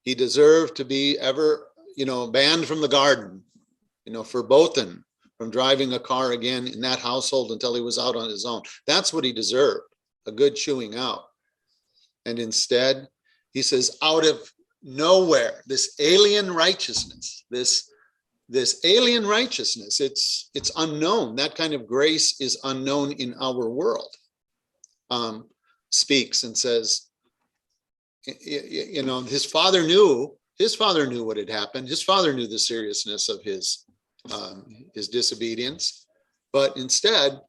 He deserved to be banned from the garden, verboten from driving a car again in that household until he was out on his own. That's what he deserved, a good chewing out. And instead, he says, out of nowhere, this alien righteousness, this alien righteousness, it's unknown. That kind of grace is unknown in our world. Speaks and says, his father knew what had happened. His father knew the seriousness of his disobedience, but instead,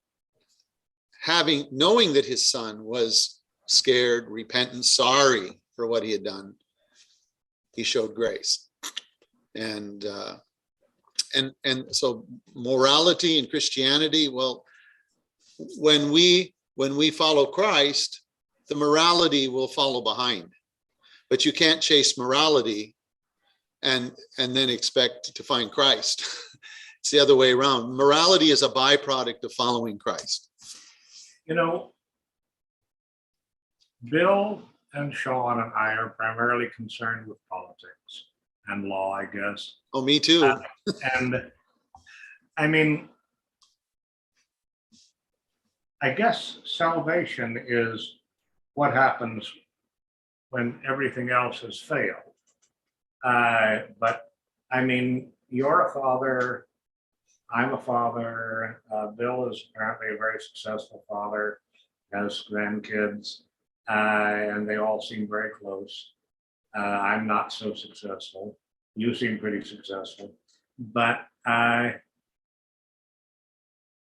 knowing that his son was scared, repentant, sorry for what he had done, he showed grace. And so morality in Christianity, well, when we follow Christ, the morality will follow behind. But you can't chase morality and then expect to find Christ. It's the other way around. Morality is a byproduct of following Christ. You know, Bill and Sean and I are primarily concerned with politics and law, I guess. Oh, me too. And I mean, I guess salvation is what happens when everything else has failed. But I mean, you're a father, I'm a father, Bill is apparently a very successful father, has grandkids, and they all seem very close. I'm not so successful. You seem pretty successful, but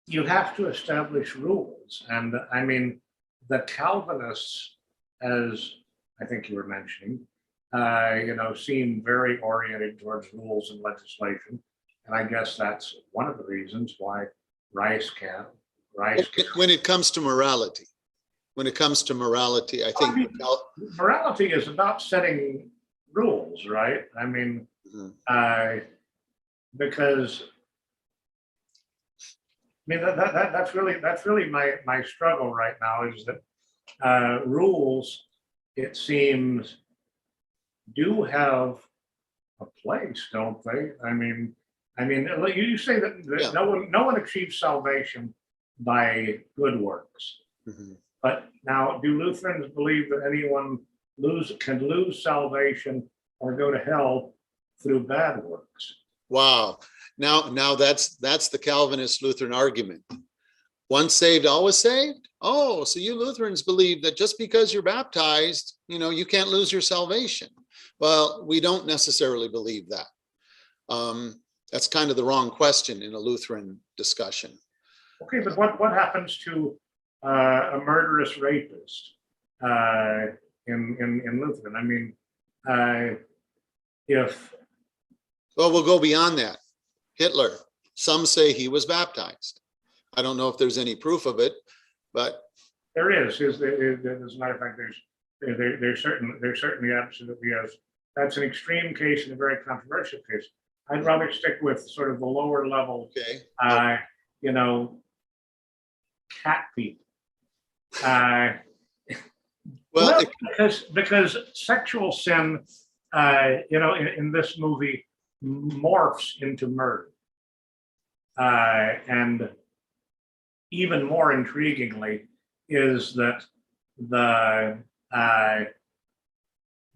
you have to establish rules. And I mean, the Calvinists, as I think you were mentioning, you know, seem very oriented towards rules and legislation. And I guess that's one of the reasons why Rice can't. When it comes to morality, I think morality is about setting rules, right? I mean, because I mean that's really my struggle right now is that rules, it seems, do have a place, don't they? I mean, you say that Yeah. no one achieves salvation by good works. But now, do Lutherans believe that anyone can lose salvation or go to hell through bad works? wow. Now that's the Calvinist Lutheran argument. Once saved, always saved. Oh, so you Lutherans believe that just because you're baptized, you know, you can't lose your salvation. Well, we don't necessarily believe that. That's kind of the wrong question in a Lutheran discussion. Okay, but what happens to a murderous rapist in Lutheran? I mean, Well, we'll go beyond that. Hitler, some say he was baptized. I don't know if there's any proof of it, but there is. As a matter of fact, there's certainly absolutely is. That's an extreme case and a very controversial case. I'd rather stick with sort of the lower level, okay. You know, cat people. Well, because sexual sin, you know, in this movie morphs into murder. And even more intriguingly is that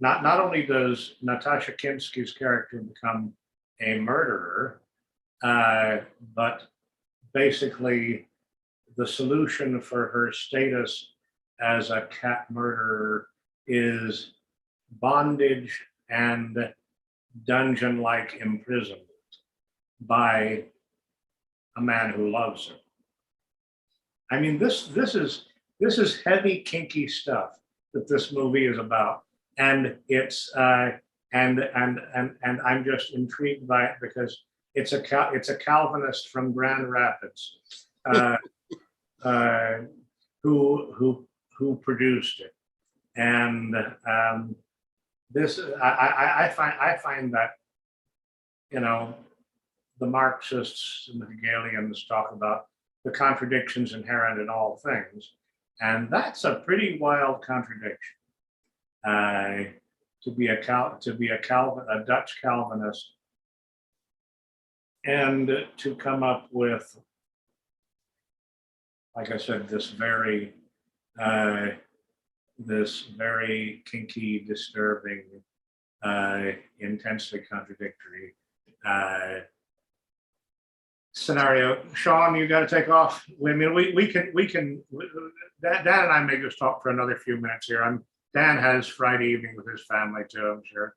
not only does Natasha Kinski's character become a murderer, but basically the solution for her status as a cat murderer is bondage and dungeon-like imprisonment by a man who loves her. I mean, this is heavy, kinky stuff that this movie is about, and it's and I'm just intrigued by it because it's a Calvinist from Grand Rapids who produced it, and this I find that, you know, the Marxists and the Hegelians talk about the contradictions inherent in all things, and that's a pretty wild contradiction. To be a Dutch Calvinist, and to come up with, like I said, this very kinky, disturbing, intensely contradictory scenario. Sean, you got to take off. I mean, we can. Dan and I may just talk for another few minutes here. Dan has Friday evening with his family too, I'm sure.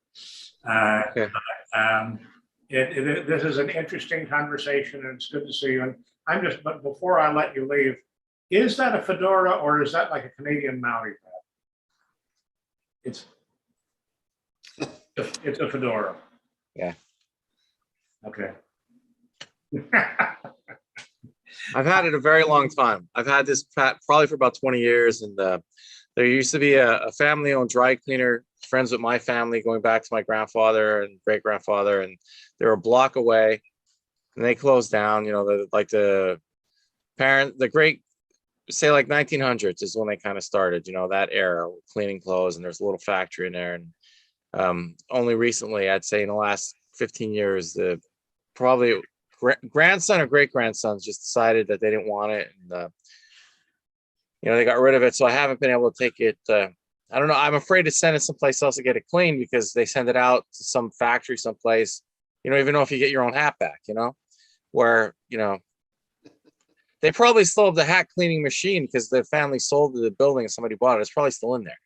Okay. This is an interesting conversation, and it's good to see you. And but before I let you leave, is that a fedora or is that like a Canadian Maui hat? It's a fedora. Yeah. Okay. I've had it a very long time. I've had this probably for about 20 years. And there used to be a family-owned dry cleaner, friends with my family, going back to my grandfather and great-grandfather, and they were a block away, and they closed down. You know, the great, say like 1900s is when they kind of started. You know, that era, cleaning clothes, and there's a little factory in there. And only recently, I'd say in the last 15 years, the probably grandson or great grandsons just decided that they didn't want it, and you know, they got rid of it. So I haven't been able to take it. I don't know. I'm afraid to send it someplace else to get it cleaned, because they send it out to some factory someplace. You don't even know if you get your own hat back, you know, where, you know, they probably still have the hat cleaning machine because the family sold the building and somebody bought it. It's probably still in there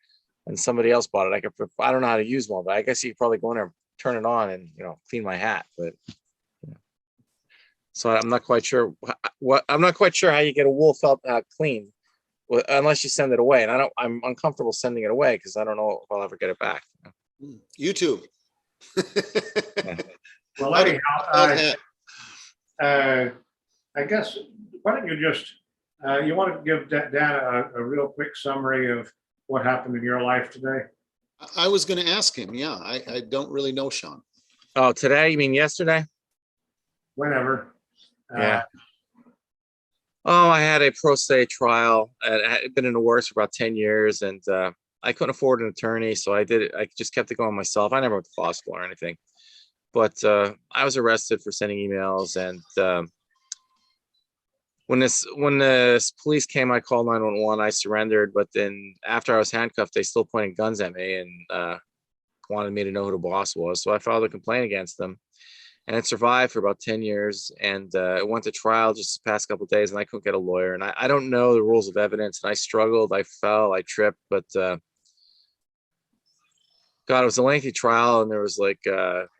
and somebody else bought it. I don't know how to use one, but I guess you could probably go in there, turn it on, and, you know, clean my hat. But so I'm not quite sure I'm not quite sure how you get a wool felt clean, unless you send it away. And I'm uncomfortable sending it away because I don't know if I'll ever get it back. YouTube. Well, anyhow, I guess, why don't you just, you want to give Dan a real quick summary of what happened in your life today? I was going to ask him. Yeah, I don't really know, Sean. Oh, today? You mean yesterday? Whenever. Yeah. Oh, I had a pro se trial. I had been in the works for about 10 years, and I couldn't afford an attorney, so I did it. I just kept it going myself. I never went to law school or anything, but I was arrested for sending emails. And when the police came, I called 911. I surrendered, but then after I was handcuffed, they still pointed guns at me and wanted me to know who the boss was. So I filed a complaint against them. And it survived for about 10 years, and it went to trial just the past couple of days, and I couldn't get a lawyer. And I don't know the rules of evidence, and I struggled, I fell, I tripped, but God, it was a lengthy trial, and there was like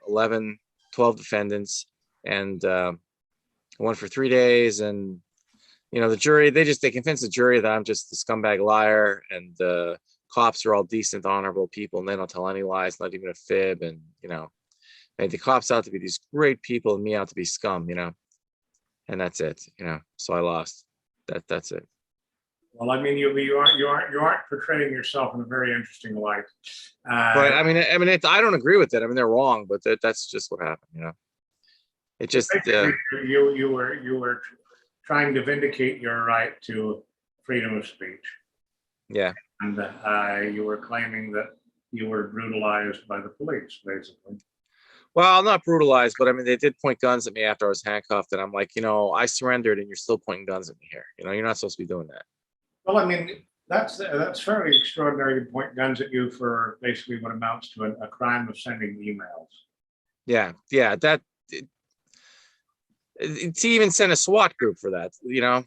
11, 12 defendants, and I went for 3 days. And, you know, the jury, they convinced the jury that I'm just a scumbag liar, and the cops are all decent, honorable people, and they don't tell any lies, not even a fib. And, you know, made the cops out to be these great people and me out to be scum, you know, and that's it, you know. So I lost. That's it. Well, I mean, you aren't portraying yourself in a very interesting light. But I mean, I don't agree with it. I mean, they're wrong, but that's just what happened, you know. It just you were trying to vindicate your right to freedom of speech. Yeah. And you were claiming that you were brutalized by the police, basically. Well, not brutalized, but I mean, they did point guns at me after I was handcuffed, and I'm like, you know, I surrendered, and you're still pointing guns at me here. You know, you're not supposed to be doing that. Well, I mean, that's fairly extraordinary to point guns at you for basically what amounts to a crime of sending emails. Yeah, that to even send a SWAT group for that, you know,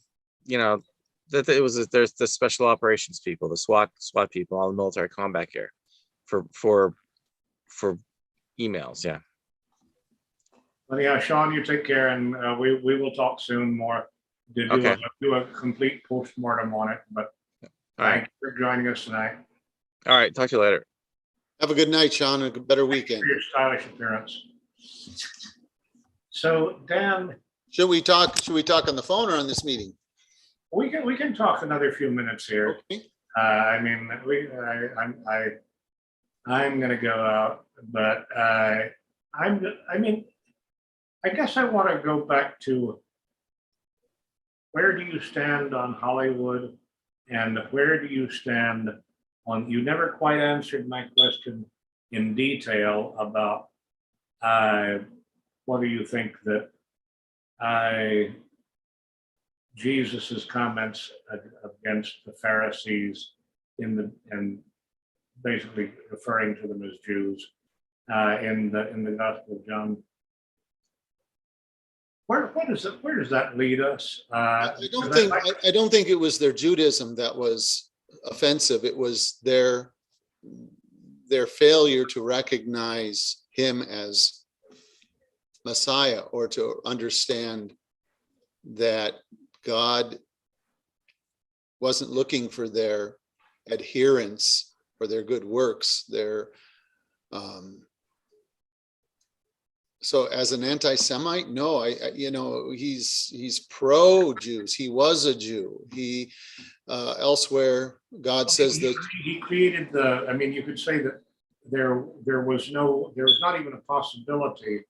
that it was there's the special operations people, the SWAT people, all the military combat gear for emails. Yeah. Well, yeah, Sean, you take care, and we will talk soon more to do a complete postmortem on it. But thank you for joining us tonight. All right, talk to you later. Have a good night, Sean, and a better weekend. For your stylish appearance. So, Dan, should we talk on the phone or on this meeting? We can talk another few minutes here. Okay. I mean, I'm going to go out, but I guess I want to go back to, where do you stand on Hollywood, and where do you stand on, you never quite answered my question in detail about what do you think that Jesus's comments against the Pharisees and basically referring to them as Jews in the Gospel of John. Where does that lead us? I don't think it was their Judaism that was offensive. It was their failure to recognize him as Messiah, or to understand that God wasn't looking for their adherence or their good works, their So as an anti-Semite, no, you know, he's pro-Jews. He was a Jew. He elsewhere, God says that he created the, I mean, you could say that there was not even a possibility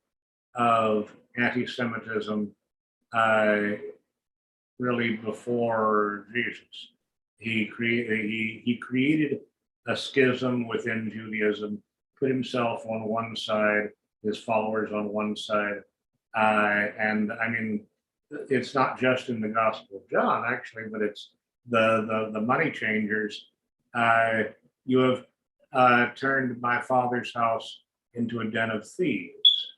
of anti-Semitism really before Jesus. He created a schism within Judaism, put himself on one side, his followers on one side, and I mean, it's not just in the Gospel of John actually, but it's the money changers. You have turned my father's house into a den of thieves.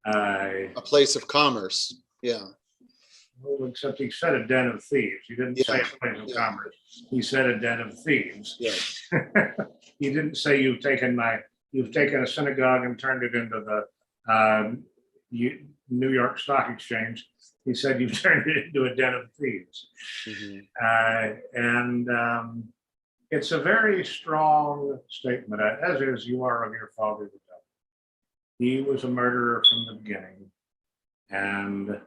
a place of commerce. Yeah. Well, except he said a den of thieves. He didn't say Yeah. a place of Yeah. commerce. He said a den of thieves. Yeah. He didn't say you've taken a synagogue and turned it into the New York Stock Exchange. He said you've turned it into a den of thieves. Mhm. And it's a very strong statement, as is you are of your father the devil. He was a murderer from the beginning, and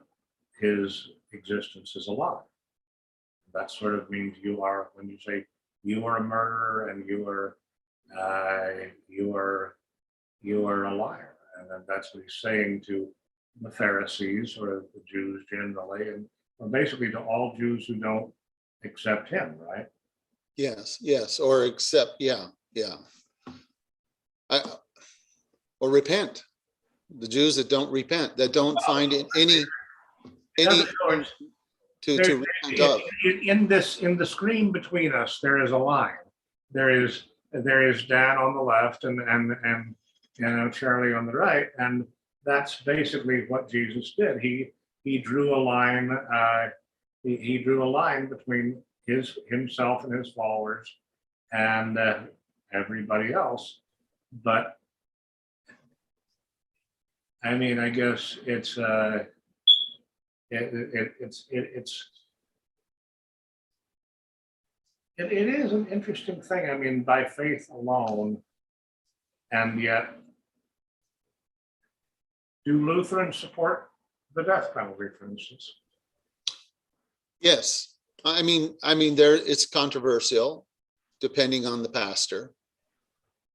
his existence is a lie. That sort of means you are, when you say you are a murderer and you are a liar, and then that's what he's saying to the Pharisees or the Jews generally, and basically to all Jews who don't accept him, right? Yes, yes, or accept, yeah, yeah. Or repent. The Jews that don't repent, that don't find it any to repent of. In the screen between us, there is a line. There is Dan on the left and Charlie on the right, and that's basically what Jesus did. He drew a line. He drew a line between himself and his followers and everybody else. But I mean, I guess it's it is an interesting thing. I mean, by faith alone, and yet, do Lutherans support the death penalty, for instance? Yes, I mean, there it's controversial, depending on the pastor,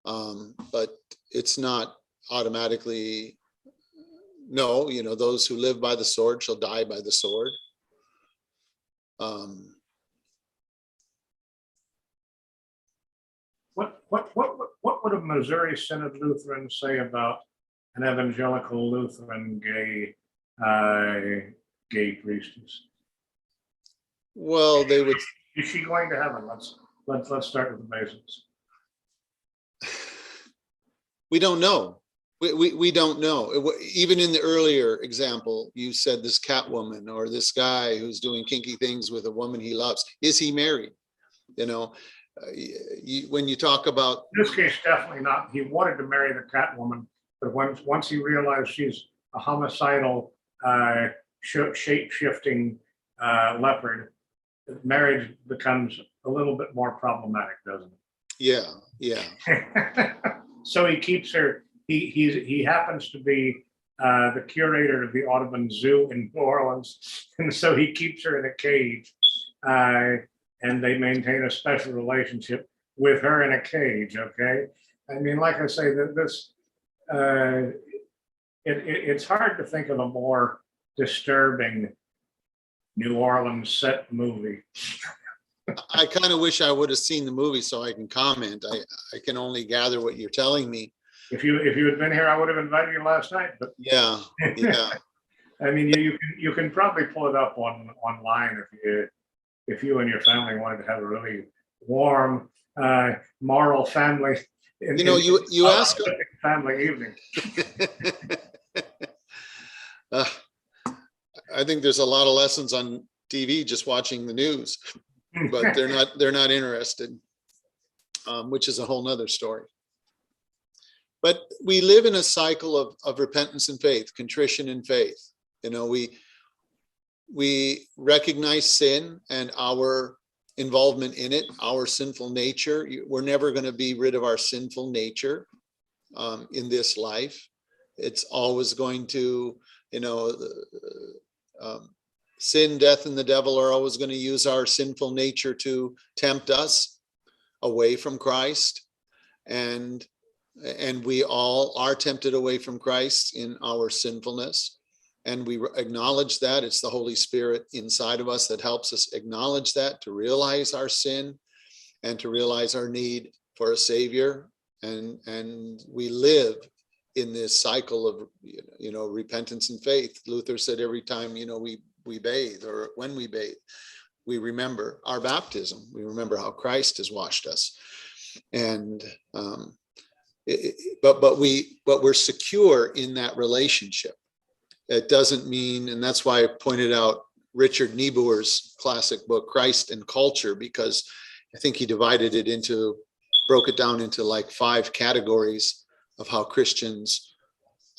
but it's not automatically. No, you know, those who live by the sword shall die by the sword. What would a Missouri Synod Lutheran say about an evangelical Lutheran gay priestess? Well, they would. Is she going to heaven? Let's start with the basics. We don't know. We don't know. Even in the earlier example, you said this Catwoman or this guy who's doing kinky things with a woman he loves. Is he married? You know, when you talk about in this case, definitely not. He wanted to marry the Catwoman, but once he realized she's a homicidal, shape-shifting leopard, marriage becomes a little bit more problematic, doesn't it? Yeah, yeah. So he keeps her. He happens to be the curator of the Audubon Zoo in New Orleans, and so he keeps her in a cage, and they maintain a special relationship with her in a cage. Okay, I mean, like I say, that this it's hard to think of a more disturbing New Orleans set movie. I kind of wish I would have seen the movie so I can comment. I can only gather what you're telling me. If you had been here, I would have invited you last night. But yeah, yeah. I mean, you can probably pull it up online if you and your family wanted to have a really warm, moral family. You ask family evening. I think there's a lot of lessons on TV just watching the news, but they're not interested, which is a whole nother story. But we live in a cycle of repentance and faith, contrition and faith. You know, we recognize sin and our involvement in it, our sinful nature. We're never going to be rid of our sinful nature in this life. It's always going to, sin, death, and the devil are always going to use our sinful nature to tempt us away from Christ. And we all are tempted away from Christ in our sinfulness. And we acknowledge that. It's the Holy Spirit inside of us that helps us acknowledge that, to realize our sin and to realize our need for a Savior. And we live in this cycle of, repentance and faith. Luther said every time, we bathe, or when we bathe, we remember our baptism. We remember how Christ has washed us. And, but we're secure in that relationship. It doesn't mean, and that's why I pointed out Richard Niebuhr's classic book, Christ and Culture, because I think he broke it down into like 5 categories of how Christians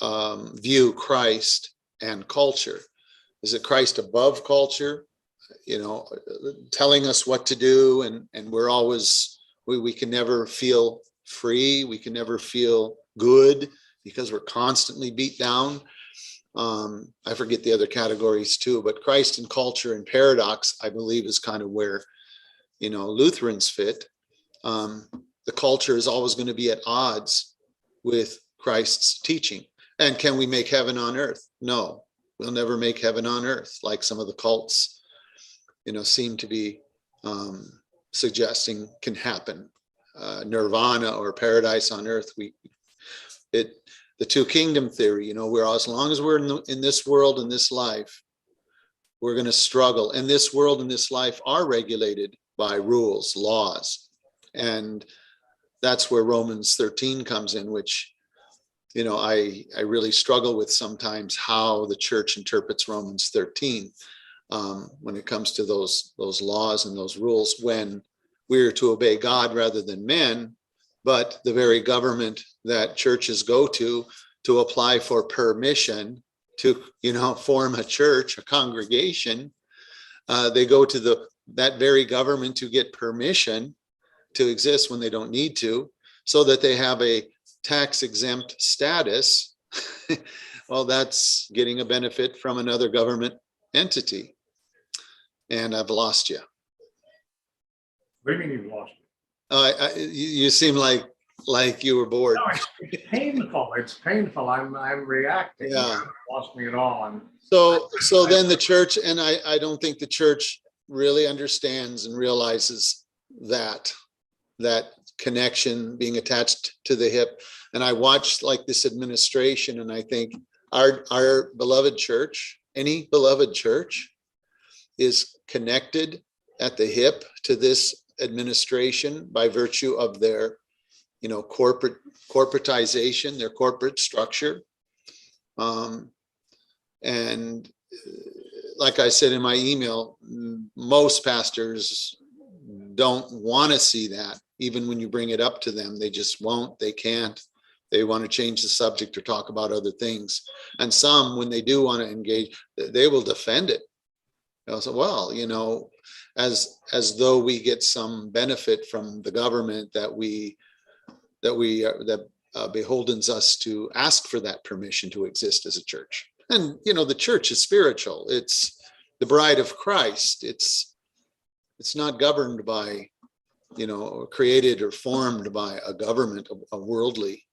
view Christ and culture. Is it Christ above culture, telling us what to do, and we're always, we can never feel free, we can never feel good because we're constantly beat down. I forget the other categories too, but Christ and culture and paradox, I believe, is kind of where, Lutherans fit. The culture is always going to be at odds with Christ's teaching. And can we make heaven on earth? No, we'll never make heaven on earth, like some of the cults, seem to be suggesting can happen. Nirvana or paradise on earth. The 2 kingdom theory, where as long as we're in this world and this life, we're going to struggle. And this world and this life are regulated by rules, laws. And that's where Romans 13 comes in, which, I really struggle with sometimes how the church interprets Romans 13 when it comes to those laws and those rules, when we're to obey God rather than men. But the very government that churches go to apply for permission to, form a church, a congregation, they go to that very government to get permission to exist when they don't need to, so that they have a tax exempt status. Well, that's getting a benefit from another government entity. And I've lost you. What do you mean you've lost me? You seem like you were bored. No, it's painful. It's painful. I'm reacting. Yeah. You haven't lost me at all. So then the church, and I don't think the church really understands and realizes that connection, being attached to the hip. And I watched like this administration, and I think our beloved church, any beloved church, is connected at the hip to this administration by virtue of their, corporatization, their corporate structure. And like I said in my email, most pastors don't want to see that. Even when you bring it up to them, they just won't, they can't. They want to change the subject or talk about other things. And some, when they do want to engage, they will defend it. So, well, as though we get some benefit from the government that beholdens us to ask for that permission to exist as a church. And, the church is spiritual. It's the bride of Christ. It's not governed by, created or formed by a government, a worldly,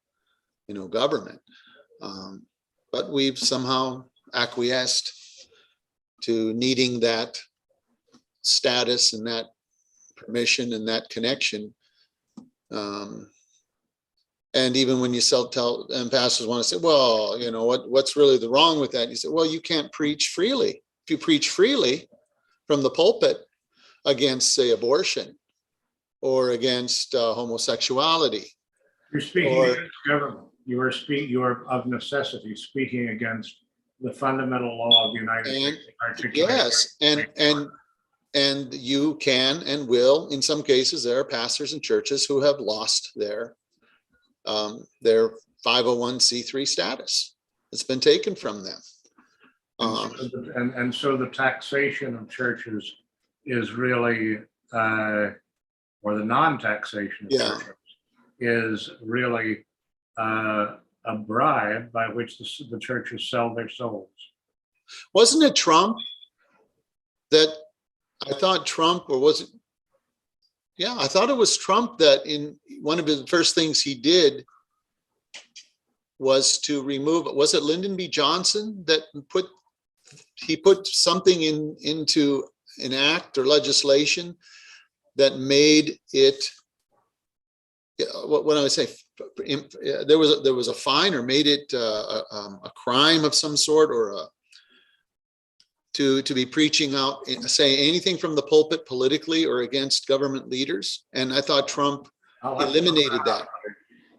government. But we've somehow acquiesced to needing that status and that permission and that connection. And even when you tell and pastors want to say, well, what's really the wrong with that? You say, well, you can't preach freely. If you preach freely from the pulpit against, say, abortion or against homosexuality. You're speaking against government. You are of necessity speaking against the fundamental law of the United States. Yes, and you can and will, in some cases, there are pastors and churches who have lost their 501c3 status. It's been taken from them. And so the taxation of churches is really, or the non-taxation of churches is really a a bribe by which the churches sell their souls. Wasn't it Trump that I thought Trump, or was it? Yeah, I thought it was Trump that in one of the first things he did was to remove, was it Lyndon B. Johnson that put something into an act or legislation that made it, what I would say, there was a fine or made it a crime of some sort, or to be preaching out, saying anything from the pulpit politically or against government leaders. And I thought Trump eliminated that.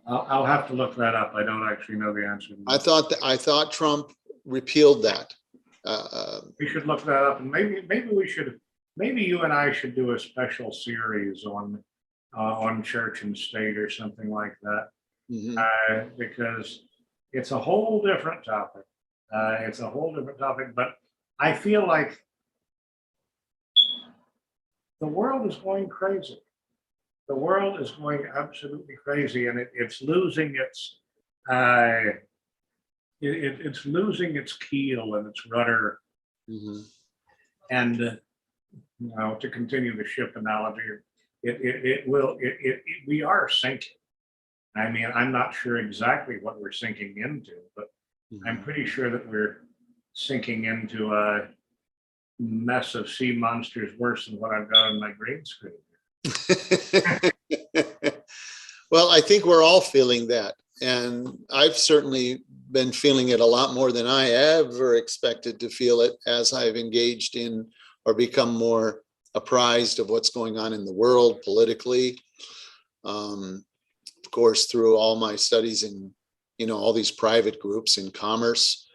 I'll have to look that up. I don't actually know the answer. I thought Trump repealed that. We should look that up, and maybe you and I should do a special series on church and state or something like that, because it's a whole different topic. But I feel like the world is going crazy. The world is going absolutely crazy, and it's losing it's losing its keel and its rudder. And to continue the ship analogy, we are sinking. I mean, I'm not sure exactly what we're sinking into, but I'm pretty sure that we're sinking into a mess of sea monsters worse than what I've got on my green screen. Well, I think we're all feeling that. And I've certainly been feeling it a lot more than I ever expected to feel it as I've engaged in or become more apprised of what's going on in the world politically. Of course, through all my studies in, all these private groups in commerce.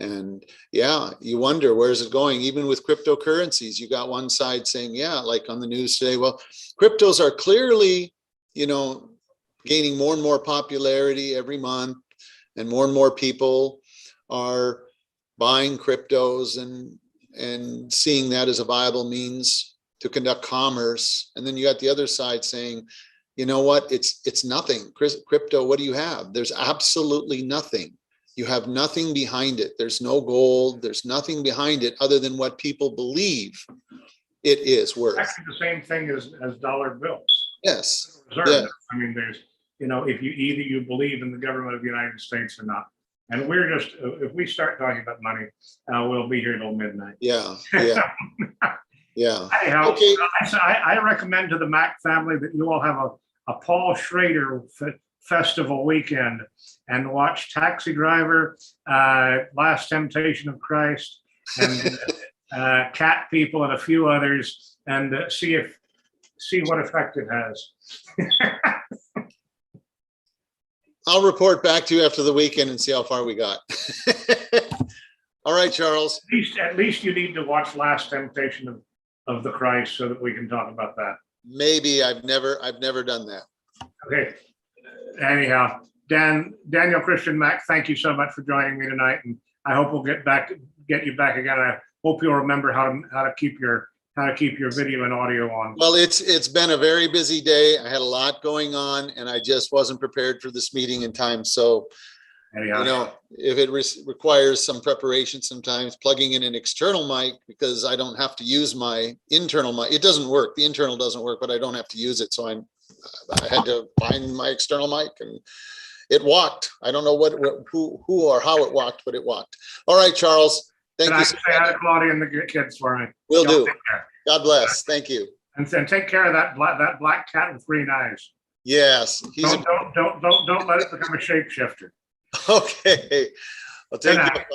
And yeah, you wonder, where's it going? Even with cryptocurrencies, you got one side saying, yeah, like on the news today, well, cryptos are clearly, gaining more and more popularity every month, and more people are buying cryptos and seeing that as a viable means to conduct commerce. And then you got the other side saying, you know what, it's nothing. Crypto, what do you have? There's absolutely nothing. You have nothing behind it. There's no gold. There's nothing behind it other than what people believe it is worth. Actually, the same thing as dollar bills. Yes. Yeah. I mean, there's, if you believe in the government of the United States or not. And we're just, if we start talking about money, we'll be here till midnight. Yeah. Yeah. Anyhow, okay. I recommend to the Mac family that you all have a Paul Schrader festival weekend and watch Taxi Driver, Last Temptation of Christ, and Cat People, and a few others, and see what effect it has. I'll report back to you after the weekend and see how far we got. All right, Charles. At least you need to watch Last Temptation of the Christ so that we can talk about that. Maybe. I've never done that. Okay. Anyhow, Daniel Christian Mack, thank you so much for joining me tonight, and I hope we'll get you back again. I hope you'll remember how to keep your video and audio on. Well, it's been a very busy day. I had a lot going on, and I just wasn't prepared for this meeting in time. So, anyhow, if it requires some preparation, sometimes plugging in an external mic, because I don't have to use my internal mic. It doesn't work. The internal doesn't work, but I don't have to use it. So I had to find my external mic, and it walked. I don't know who or how it walked, but it walked. All right, Charles. Thank you. Say hi to Claudia and the kids for me. Will do. God bless. Thank you. And take care of that black cat with green eyes. Yes. Don't let it become a shapeshifter. Okay. I'll take care of it.